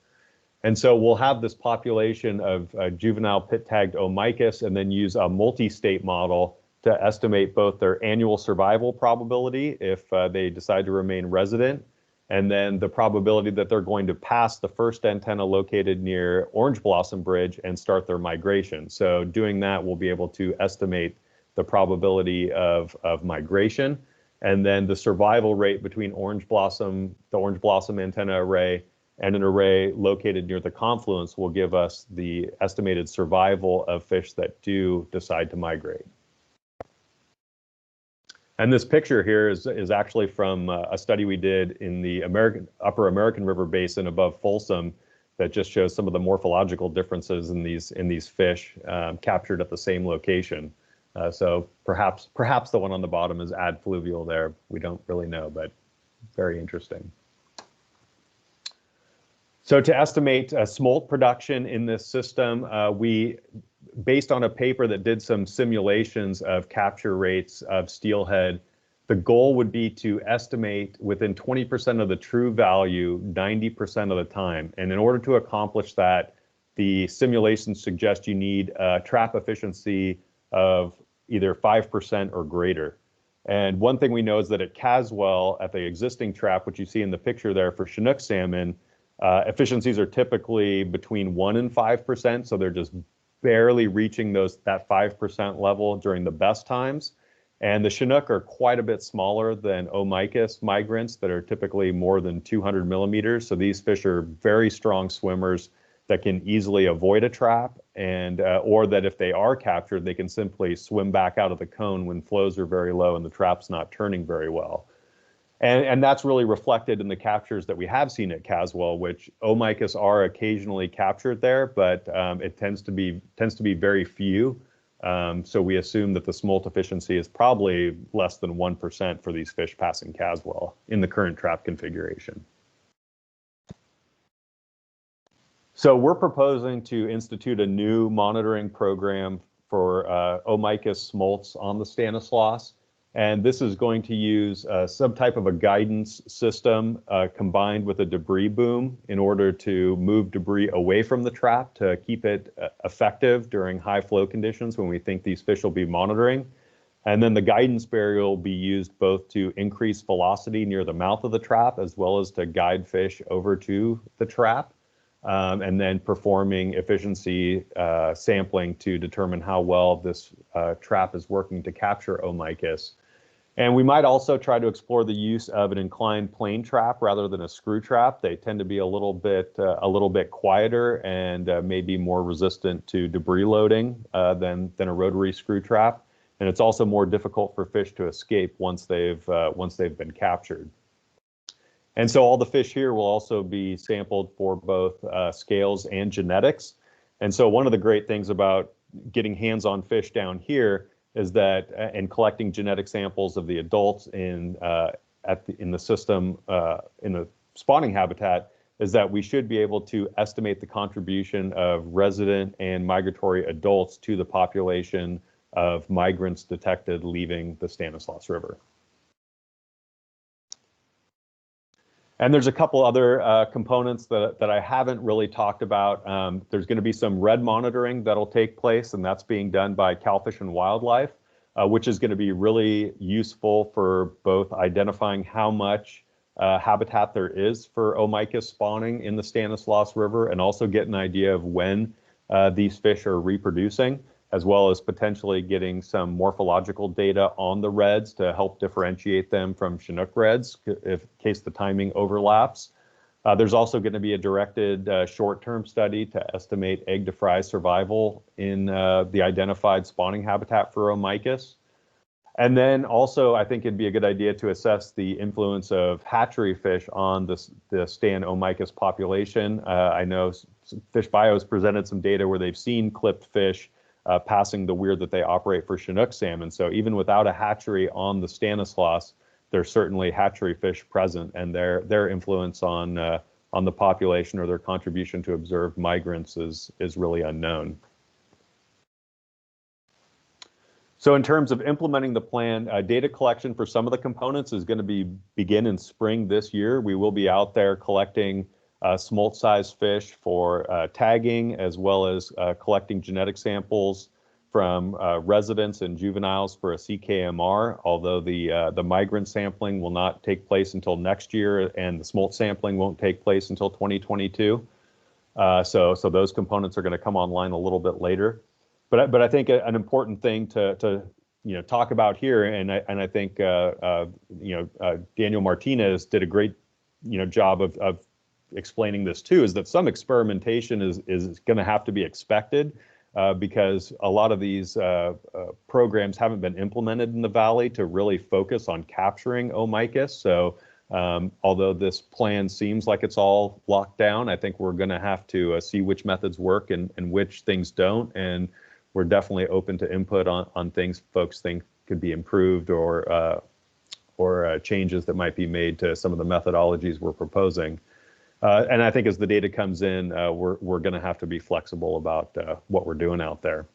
And so we'll have this population of juvenile pit-tagged Omicus and then use a multi-state model to estimate both their annual survival probability if they decide to remain resident, and then the probability that they're going to pass the first antenna located near Orange Blossom Bridge and start their migration. So doing that, we'll be able to estimate the probability of migration, and then the survival rate between the Orange Blossom antenna array and an array located near the confluence will give us the estimated survival of fish that do decide to migrate. And this picture here is actually from a study we did in the Upper American River Basin above Folsom that just shows some of the morphological differences in these fish captured at the same location. So perhaps the one on the bottom is adfluvial there. We don't really know, but very interesting. So to estimate smolt production in this system, based on a paper that did some simulations of capture rates of steelhead, the goal would be to estimate within 20% of the true value 90% of the time. And in order to accomplish that, the simulations suggest you need a trap efficiency of either 5% or greater. And one thing we know is that at Caswell, at the existing trap, which you see in the picture there for Chinook salmon, efficiencies are typically between 1% and 5%, so they're just barely reaching that 5% level during the best times. And the Chinook are quite a bit smaller than Omicus migrants that are typically more than 200 millimeters. So these fish are very strong swimmers that can easily avoid a trap, and or that if they are captured, they can simply swim back out of the cone when flows are very low and the trap's not turning very well. And that's really reflected in the captures that we have seen at Caswell, which Omicus are occasionally captured there, but it tends to be very few. So we assume that the smolt efficiency is probably less than 1% for these fish passing Caswell in the current trap configuration. So we're proposing to institute a new monitoring program for Omicus smolts on the Stanislaus. And this is going to use some type of a guidance system combined with a debris boom in order to move debris away from the trap to keep it effective during high flow conditions when we think these fish will be monitoring. And then the guidance barrier will be used both to increase velocity near the mouth of the trap as well as to guide fish over to the trap. And then performing efficiency sampling to determine how well this trap is working to capture Omicus. And we might also try to explore the use of an inclined plane trap rather than a screw trap. They tend to be a little bit quieter and maybe more resistant to debris loading than a rotary screw trap. And it's also more difficult for fish to escape once they've been captured. And so all the fish here will also be sampled for both scales and genetics. And so one of the great things about getting hands-on fish down here is that, and collecting genetic samples of the adults in the system, in the spawning habitat, is that we should be able to estimate the contribution of resident and migratory adults to the population of migrants detected leaving the Stanislaus River. And there's a couple other components that I haven't really talked about. There's going to be some red monitoring that'll take place, and that's being done by Cal Fish and Wildlife, which is going to be really useful for both identifying how much habitat there is for Omicus spawning in the Stanislaus River, and also get an idea of when these fish are reproducing, as well as potentially getting some morphological data on the reds to help differentiate them from Chinook reds in case the timing overlaps. There's also going to be a directed short-term study to estimate egg to fry survival in the identified spawning habitat for Omicus. And then also, I think it'd be a good idea to assess the influence of hatchery fish on the Stan Omicus population. I know Fish Bio has presented some data where they've seen clipped fish passing the weir that they operate for Chinook salmon. So even without a hatchery on the Stanislaus, there's certainly hatchery fish present, and their influence on the population or their contribution to observed migrants is really unknown. So in terms of implementing the plan, data collection for some of the components is going to begin in spring this year. We will be out there collecting smolt-sized fish for tagging, as well as collecting genetic samples from residents and juveniles for a CKMR, although the migrant sampling will not take place until next year, and the smolt sampling won't take place until 2022. So those components are going to come online a little bit later. But I think an important thing to talk about here, and I think Daniel Martinez did a great job of explaining this too, is that some experimentation is going to have to be expected because a lot of these programs haven't been implemented in the valley to really focus on capturing Omicus. So although this plan seems like it's all locked down, I think we're going to have to see which methods work and which things don't. And we're definitely open to input on things folks think could be improved or changes that might be made to some of the methodologies we're proposing. And I think as the data comes in, we're going to have to be flexible about what we're doing out there.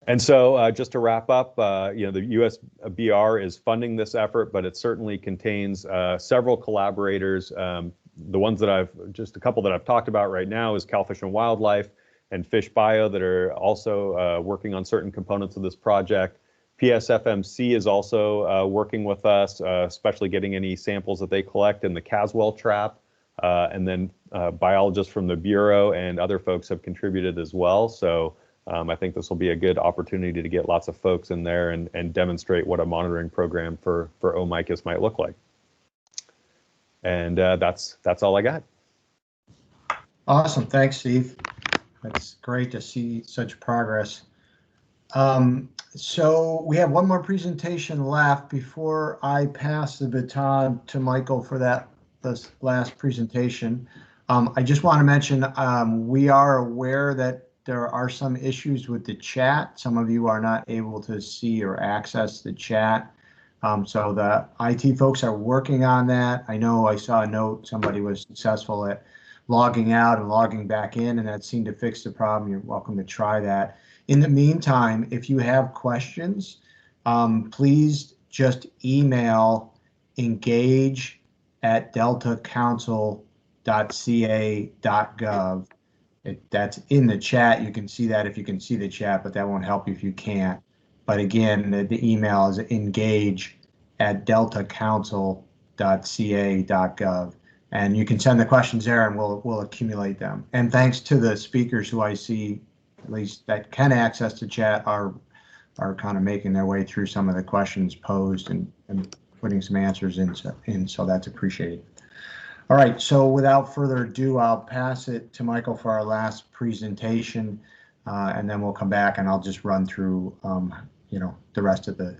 And so just to wrap up, the USBR is funding this effort, but it certainly contains several collaborators. The ones that a couple that I've talked about right now is Cal Fish and Wildlife and Fish Bio that are also working on certain components of this project. PSFMC is also working with us, especially getting any samples that they collect in the Caswell trap. And then biologists from the Bureau and other folks have contributed as well. So I think this will be a good opportunity to get lots of folks in there and demonstrate what a monitoring program for Omicus might look like. And that's all I got. Awesome. Thanks, Steve. That's great to see such progress. So we have one more presentation left before I pass the baton to Michael for this last presentation. I just want to mention we are aware that there are some issues with the chat. Some of you are not able to see or access the chat. So the IT folks are working on that. I know I saw a note, somebody was successful at logging out and logging back in, and that seemed to fix the problem. You're welcome to try that. In the meantime, if you have questions, please just email engage@deltacouncil.ca.gov. That's in the chat. You can see that if you can see the chat, but that won't help you if you can't. But again, the email is engage@deltacouncil.ca.gov. And you can send the questions there and we'll accumulate them. And thanks to the speakers who I see, at least that can access the chat, are kind of making their way through some of the questions posed and putting some answers in, so that's appreciated. All right, so without further ado, I'll pass it to Michael for our last presentation, and then we'll come back and I'll just run through, the rest of the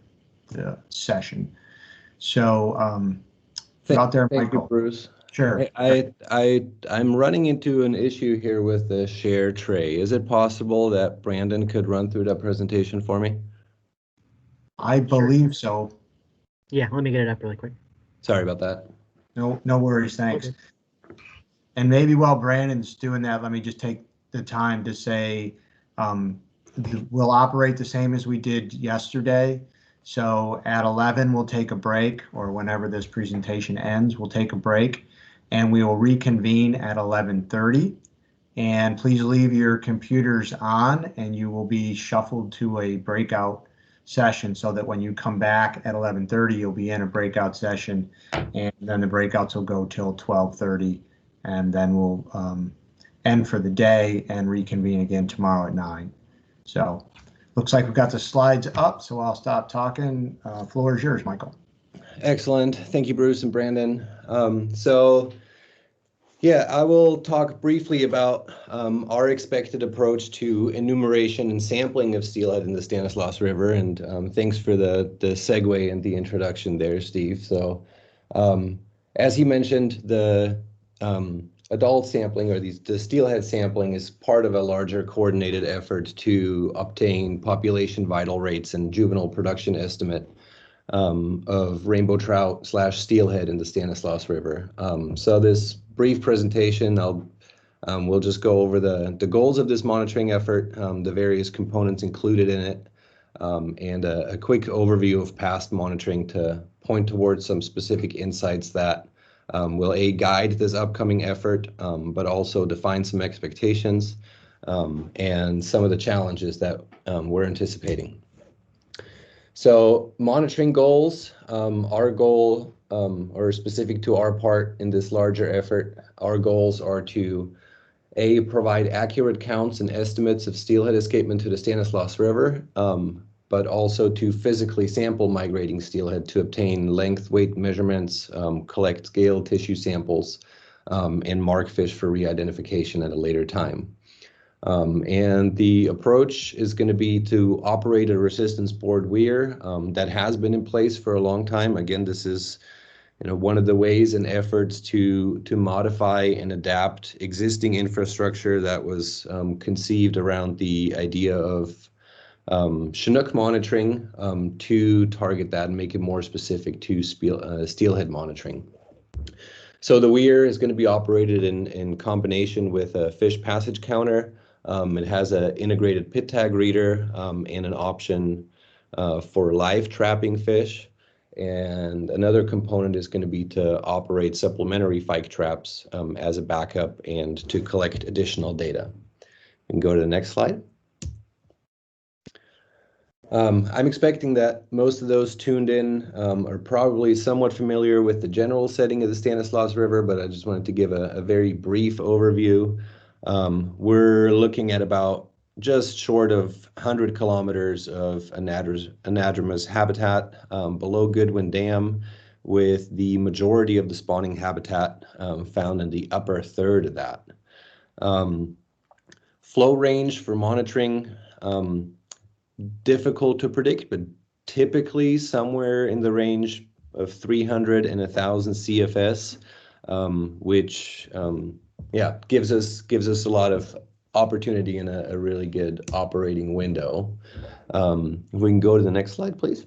session. So out there, Thank Michael. you, Bruce. Sure. I'm running into an issue here with the share tray. Is it possible that Brandon could run through that presentation for me? I believe so. Yeah, let me get it up really quick. Sorry about that. No worries, thanks. Okay. And maybe while Brandon's doing that, let me just take the time to say we'll operate the same as we did yesterday. So at 11, we'll take a break, or whenever this presentation ends, we'll take a break, and we will reconvene at 11:30. And please leave your computers on, and you will be shuffled to a breakout session so that when you come back at 11:30, you'll be in a breakout session, and then the breakouts will go till 12:30, and then we'll end for the day and reconvene again tomorrow at 9. So looks like we've got the slides up, so I'll stop talking. Floor is yours, Michael. Excellent. Thank you, Bruce and Brandon. Yeah, I will talk briefly about our expected approach to enumeration and sampling of steelhead in the Stanislaus River, and thanks for the segue and the introduction there, Steve. So as he mentioned, the adult sampling, or the steelhead sampling, is part of a larger coordinated effort to obtain population vital rates and juvenile production estimate of rainbow trout / steelhead in the Stanislaus River. So this brief presentation, we'll just go over the goals of this monitoring effort, the various components included in it, and a quick overview of past monitoring to point towards some specific insights that will guide this upcoming effort, but also define some expectations and some of the challenges that we're anticipating. So monitoring goals, our goal, or specific to our part in this larger effort, our goals are to provide accurate counts and estimates of steelhead escapement to the Stanislaus River, but also to physically sample migrating steelhead to obtain length, weight measurements, collect scale tissue samples, and mark fish for re-identification at a later time. And the approach is going to be to operate a resistance board weir that has been in place for a long time. Again, this is one of the ways and efforts to modify and adapt existing infrastructure that was conceived around the idea of Chinook monitoring to target that and make it more specific to steelhead monitoring. So the weir is going to be operated in combination with a fish passage counter. It has an integrated pit tag reader and an option for live trapping fish. And another component is going to be to operate supplementary pike traps as a backup and to collect additional data. We can go to the next slide. I'm expecting that most of those tuned in are probably somewhat familiar with the general setting of the Stanislaus River, but I just wanted to give a very brief overview. We're looking at about just short of 100 kilometers of anadromous habitat below Goodwin Dam, with the majority of the spawning habitat found in the upper third of that. Flow range for monitoring, difficult to predict, but typically somewhere in the range of 300 and 1,000 CFS, which gives us a lot of opportunity and a really good operating window. If we can go to the next slide, please.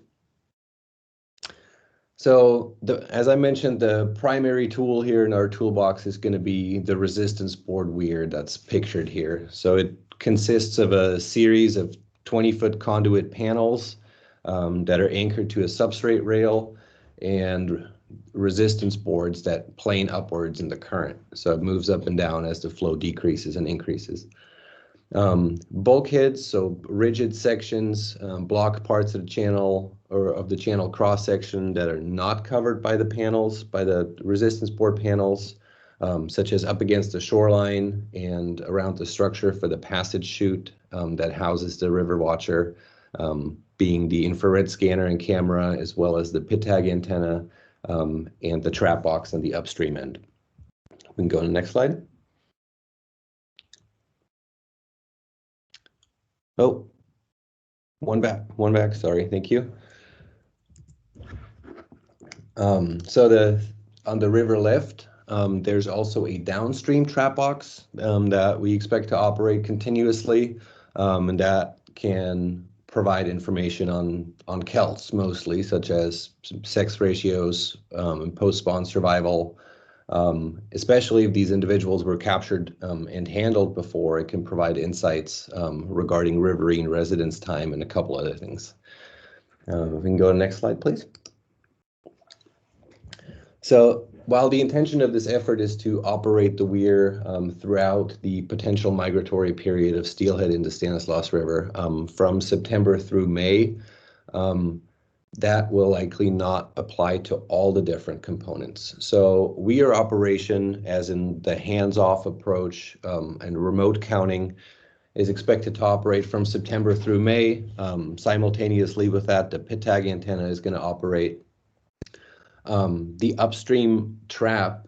So as I mentioned, the primary tool here in our toolbox is going to be the resistance board weir that's pictured here. So it consists of a series of 20-foot conduit panels that are anchored to a substrate rail and resistance boards that plane upwards in the current. So it moves up and down as the flow decreases and increases. Bulkheads, so rigid sections, block parts of the channel or of the channel cross section that are not covered by the panels, by the resistance board panels, such as up against the shoreline and around the structure for the passage chute that houses the river watcher, being the infrared scanner and camera, as well as the pit tag antenna and the trap box on the upstream end. We can go to the next slide. Oh, one back, sorry, thank you. So on the river left, there's also a downstream trap box that we expect to operate continuously, and that can provide information on kelts mostly, such as sex ratios and post-spawn survival. Especially if these individuals were captured and handled before, it can provide insights regarding riverine residence time and a couple other things. We can go to the next slide, please. So while the intention of this effort is to operate the weir throughout the potential migratory period of steelhead into Stanislaus River from September through May, that will likely not apply to all the different components. So weir operation, as in the hands-off approach and remote counting, is expected to operate from September through May. Simultaneously with that, the pit tag antenna is going to operate. The upstream trap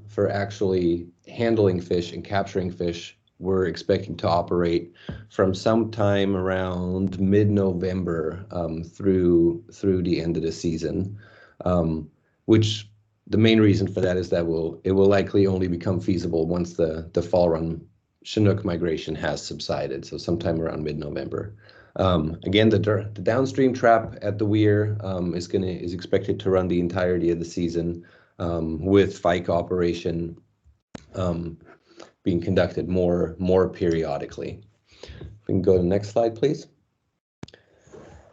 for actually handling fish and capturing fish, we're expecting to operate from sometime around mid-November through the end of the season, which the main reason for that is that it will likely only become feasible once the fall run Chinook migration has subsided, so sometime around mid-November. Again, the downstream trap at the weir is expected to run the entirety of the season, with FICE operation being conducted more periodically. We can go to the next slide, please.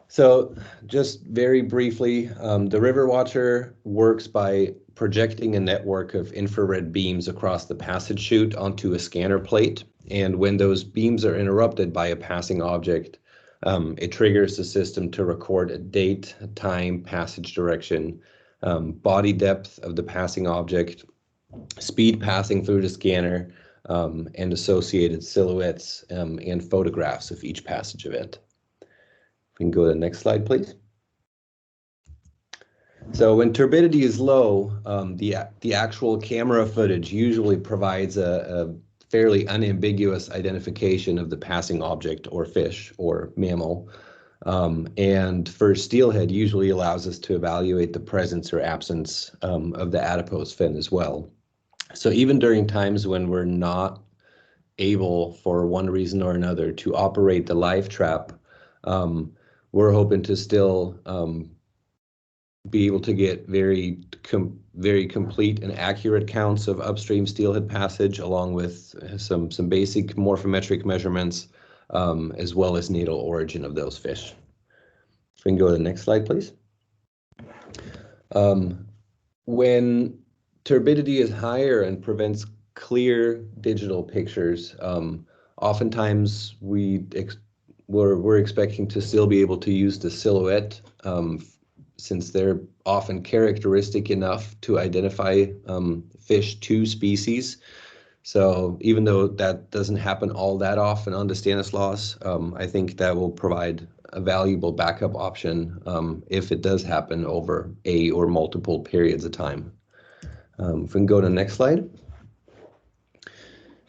So just very briefly, the river watcher works by projecting a network of infrared beams across the passage chute onto a scanner plate. And when those beams are interrupted by a passing object, it triggers the system to record a date, time, passage direction, body depth of the passing object, speed passing through the scanner, and associated silhouettes and photographs of each passage event. We can go to the next slide, please. So when turbidity is low, the actual camera footage usually provides a fairly unambiguous identification of the passing object or fish or mammal. And for steelhead usually allows us to evaluate the presence or absence of the adipose fin as well. So even during times when we're not able, for one reason or another, to operate the live trap, we're hoping to still be able to get very complete and accurate counts of upstream steelhead passage, along with some basic morphometric measurements, as well as natal origin of those fish. If we can go to the next slide, please. When turbidity is higher and prevents clear digital pictures, oftentimes we're expecting to still be able to use the silhouette, since they're often characteristic enough to identify fish to species. So even though that doesn't happen all that often on the Stanislaus, I think that will provide a valuable backup option if it does happen over a or multiple periods of time. If we can go to the next slide.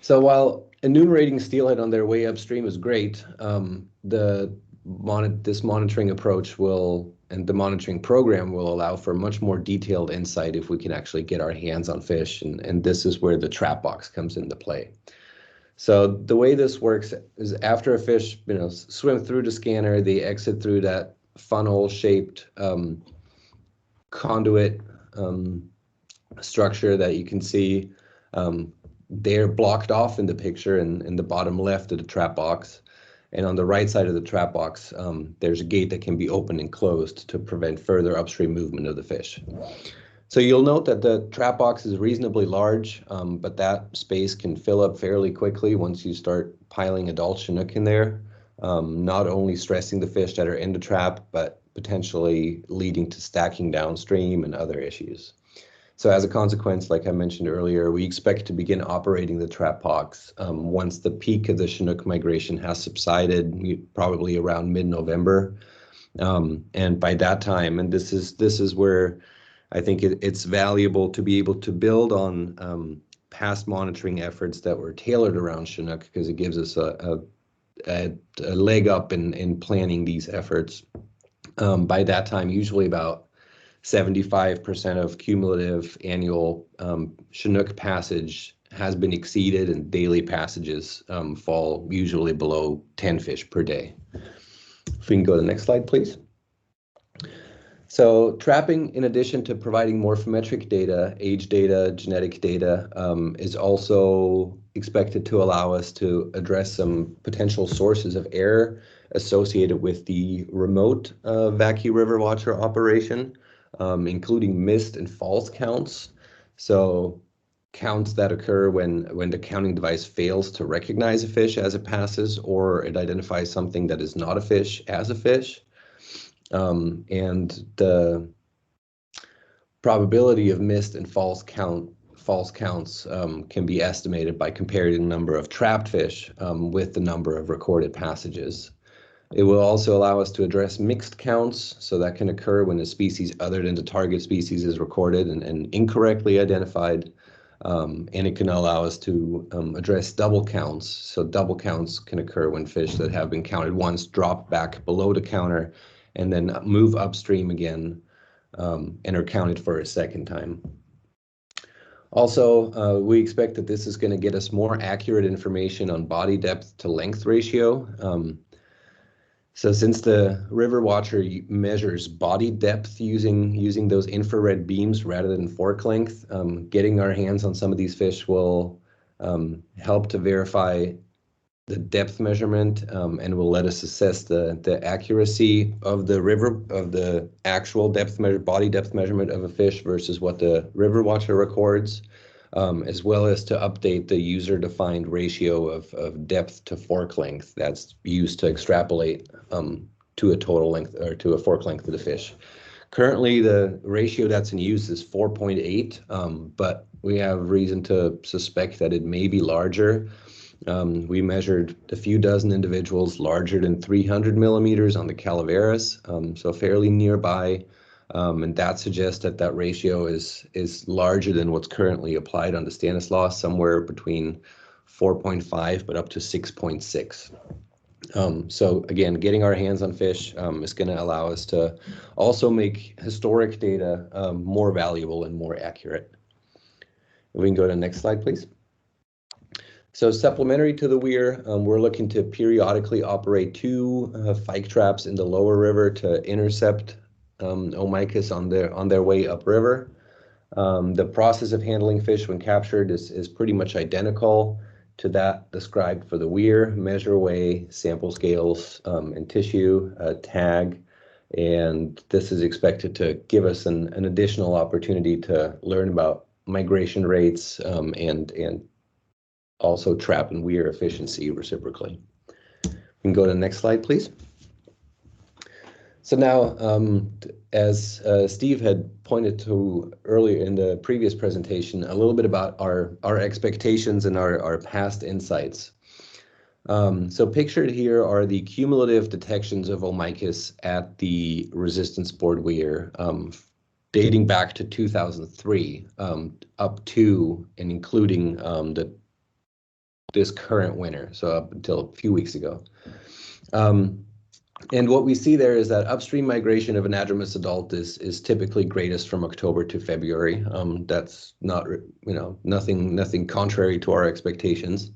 So while enumerating steelhead on their way upstream is great, this monitoring approach and the monitoring program will allow for much more detailed insight if we can actually get our hands on fish, and this is where the trap box comes into play. So the way this works is after a fish, swim through the scanner, they exit through that funnel-shaped conduit structure that you can see. They're blocked off in the picture in the bottom left of the trap box. And on the right side of the trap box, there's a gate that can be opened and closed to prevent further upstream movement of the fish. So you'll note that the trap box is reasonably large, but that space can fill up fairly quickly once you start piling adult Chinook in there, not only stressing the fish that are in the trap, but potentially leading to stacking downstream and other issues. So as a consequence, like I mentioned earlier, we expect to begin operating the trap box once the peak of the Chinook migration has subsided, probably around mid-November. And by that time, and this is where I think it's valuable to be able to build on past monitoring efforts that were tailored around Chinook, because it gives us a leg up in planning these efforts. By that time, usually about 75% of cumulative annual Chinook passage has been exceeded, and daily passages fall usually below 10 fish per day. If we can go to the next slide, please. So trapping, in addition to providing morphometric data, age data, genetic data, is also expected to allow us to address some potential sources of error associated with the remote vacuum river watcher operation, including missed and false counts. So counts that occur when the counting device fails to recognize a fish as it passes, or it identifies something that is not a fish as a fish. And the probability of missed and false counts can be estimated by comparing the number of trapped fish with the number of recorded passages. It will also allow us to address mixed counts, so that can occur when a species other than the target species is recorded and incorrectly identified. And it can allow us to address double counts. So double counts can occur when fish that have been counted once drop back below the counter and then move upstream again and are counted for a second time. Also, we expect that this is going to get us more accurate information on body depth to length ratio. So since the river watcher measures body depth using those infrared beams rather than fork length, getting our hands on some of these fish will help to verify the depth measurement and will let us assess the accuracy of the actual body depth measurement of a fish versus what the river watcher records, as well as to update the user-defined ratio of depth to fork length that's used to extrapolate to a total length or to a fork length of the fish. Currently, the ratio that's in use is 4.8, but we have reason to suspect that it may be larger. We measured a few dozen individuals larger than 300 millimeters on the Calaveras, so fairly nearby. And that suggests that ratio is larger than what's currently applied on the Stanislaus, somewhere between 4.5 but up to 6.6. So again, getting our hands on fish is going to allow us to also make historic data more valuable and more accurate. If we can go to the next slide, please. So supplementary to the weir, we're looking to periodically operate 2 fyke traps in the lower river to intercept Omicus on their way upriver. The process of handling fish when captured is pretty much identical to that described for the weir: measure, weigh, sample scales, and tissue, tag. And this is expected to give us an additional opportunity to learn about migration rates and also trap and weir efficiency reciprocally. We can go to the next slide, please. So now, as Steve had pointed to earlier in the previous presentation, a little bit about our expectations and our past insights. So pictured here are the cumulative detections of Omicus at the resistance board weir, dating back to 2003, up to and including this current winter, so up until a few weeks ago. And what we see there is that upstream migration of anadromous adult is typically greatest from October to February. That's not, nothing contrary to our expectations.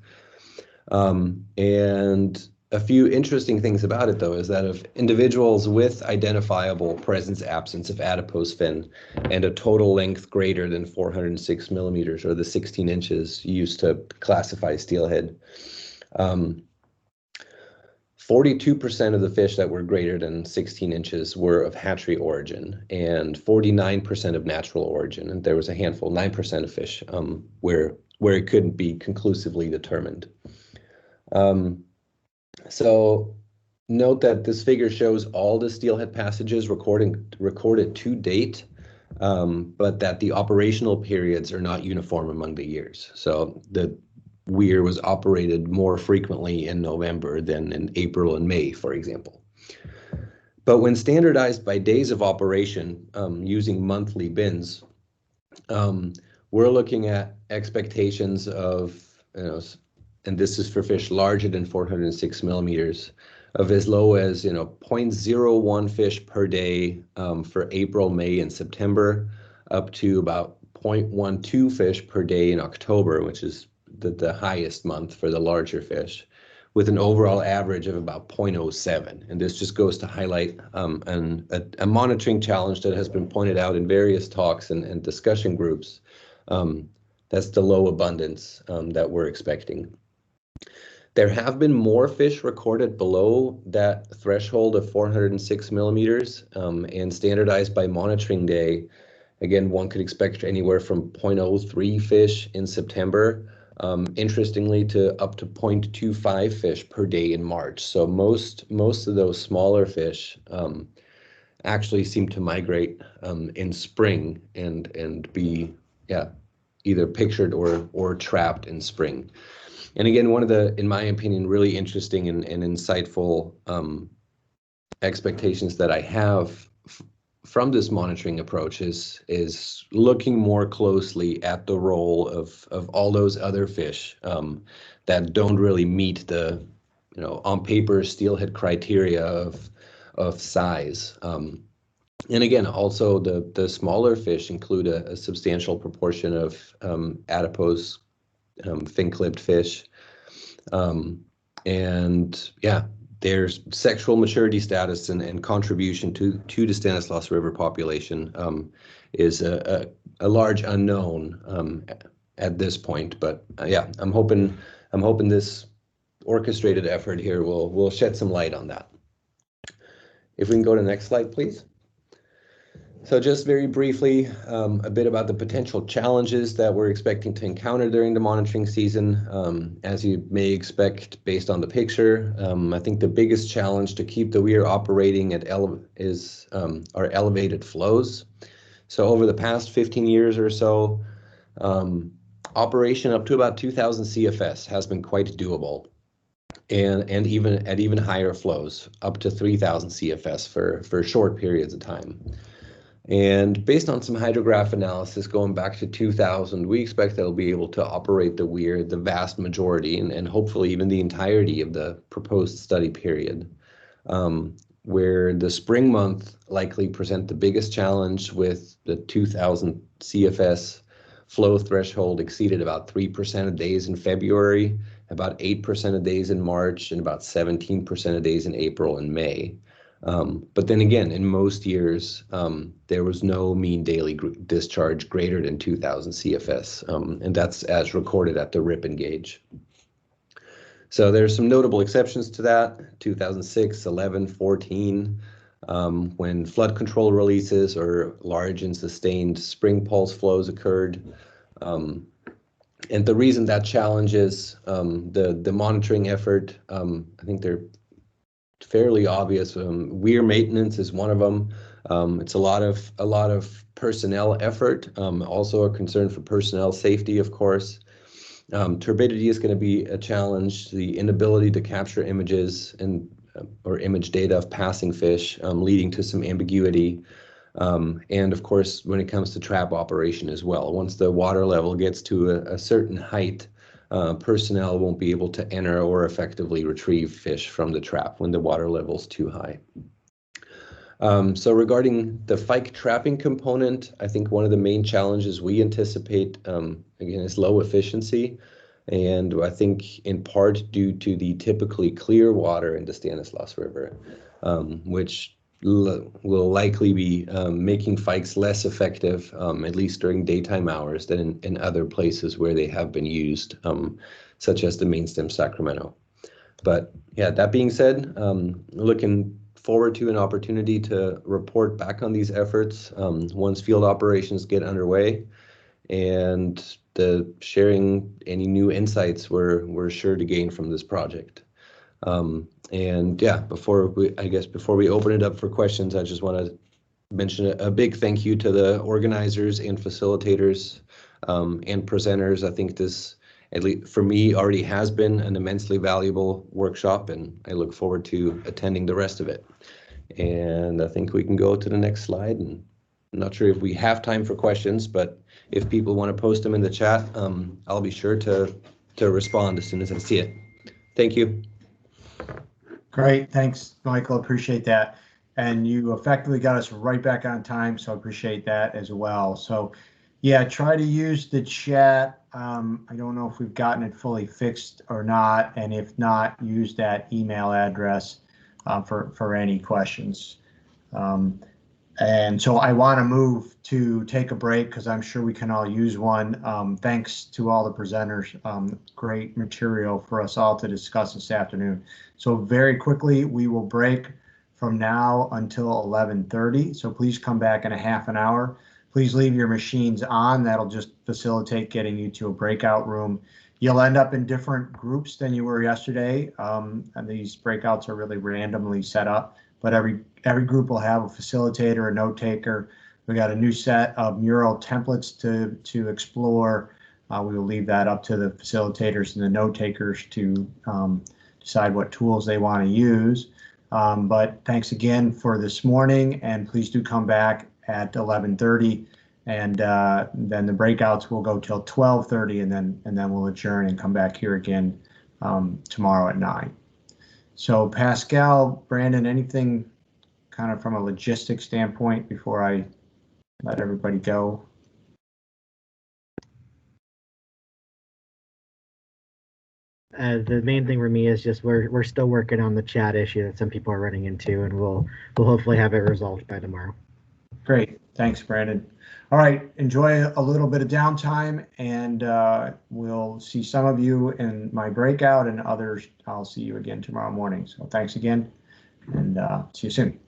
And a few interesting things about it, though, is that of individuals with identifiable presence-absence of adipose fin and a total length greater than 406 millimeters, or the 16 inches used to classify steelhead, 42% of the fish that were greater than 16 inches were of hatchery origin, and 49% of natural origin. And there was a handful, 9% of fish, where it couldn't be conclusively determined. So note that this figure shows all the steelhead passages recorded to date, but that the operational periods are not uniform among the years. So the weir was operated more frequently in November than in April and May, for example. But when standardized by days of operation, using monthly bins, we're looking at expectations of, and this is for fish larger than 406 millimeters, of as low as 0.01 fish per day for April, May, and September, up to about 0.12 fish per day in October, which is the highest month for the larger fish, with an overall average of about 0.07. And this just goes to highlight a monitoring challenge that has been pointed out in various talks and discussion groups. That's the low abundance that we're expecting. There have been more fish recorded below that threshold of 406 millimeters and standardized by monitoring day. Again, one could expect anywhere from 0.03 fish in September, interestingly, to up to 0.25 fish per day in March. So most of those smaller fish actually seem to migrate in spring and be either pictured or trapped in spring. And again, one of the, in my opinion, really interesting and insightful expectations that I have from this monitoring approach is looking more closely at the role of all those other fish that don't really meet the, on paper steelhead criteria of size. And again, also the smaller fish include a substantial proportion of adipose fin-clipped fish. And yeah, their sexual maturity status and contribution to the Stanislaus River population is a large unknown at this point. But yeah, I'm hoping this orchestrated effort here will shed some light on that. If we can go to the next slide, please. So just very briefly, a bit about the potential challenges that we're expecting to encounter during the monitoring season. As you may expect based on the picture, I think the biggest challenge to keep the weir operating at are elevated flows. So over the past 15 years or so, operation up to about 2,000 CFS has been quite doable. And even at even higher flows, up to 3,000 CFS for short periods of time. And based on some hydrograph analysis going back to 2000, we expect that we'll be able to operate the weir the vast majority and hopefully even the entirety of the proposed study period, where the spring month likely present the biggest challenge with the 2000 CFS flow threshold exceeded about 3% of days in February, about 8% of days in March, and about 17% of days in April and May. But then again, in most years, there was no mean daily discharge greater than 2,000 CFS, and that's as recorded at the rip and gauge. So there's some notable exceptions to that, 2006, 11, 14, when flood control releases or large and sustained spring pulse flows occurred. And the reason that challenges the monitoring effort, I think they're fairly obvious. Weir maintenance is one of them. It's a lot of personnel effort. Also a concern for personnel safety, of course. Turbidity is going to be a challenge. The inability to capture images or image data of passing fish, leading to some ambiguity. And of course, when it comes to trap operation as well, once the water level gets to a certain height, personnel won't be able to enter or effectively retrieve fish from the trap when the water level is too high. So regarding the pike trapping component, I think one of the main challenges we anticipate, again, is low efficiency. And I think in part due to the typically clear water in the Stanislaus River, which will likely be making fikes less effective, at least during daytime hours, than in other places where they have been used, such as the main stem Sacramento. But yeah, that being said, looking forward to an opportunity to report back on these efforts once field operations get underway, and the sharing any new insights we're sure to gain from this project. And yeah, before we open it up for questions, I just want to mention a big thank you to the organizers and facilitators and presenters. I think this, at least for me, already has been an immensely valuable workshop, and I look forward to attending the rest of it. And I think we can go to the next slide. And I'm not sure if we have time for questions, but if people want to post them in the chat, I'll be sure to respond as soon as I see it. Thank you. Great, thanks, Michael. Appreciate that. And you effectively got us right back on time, so I appreciate that as well. So yeah, try to use the chat. I don't know if we've gotten it fully fixed or not, and if not, use that email address for any questions. And so I want to move to take a break because I'm sure we can all use one. Thanks to all the presenters. Great material for us all to discuss this afternoon. So very quickly, we will break from now until 11:30. So please come back in a half an hour. Please leave your machines on. That'll just facilitate getting you to a breakout room. You'll end up in different groups than you were yesterday. And these breakouts are really randomly set up, but every group will have a facilitator, a note taker. We got a new set of mural templates to explore. We will leave that up to the facilitators and the note takers to decide what tools they want to use. But thanks again for this morning, and please do come back at 11:30, and then the breakouts will go till 12:30, and then we'll adjourn and come back here again tomorrow at 9. So Pascal, Brandon, anything kind of from a logistics standpoint before I let everybody go? The main thing for me is just we're still working on the chat issue that some people are running into, and we'll hopefully have it resolved by tomorrow. Great, thanks, Brandon. All right, enjoy a little bit of downtime, and we'll see some of you in my breakout, and others I'll see you again tomorrow morning. So thanks again, and see you soon.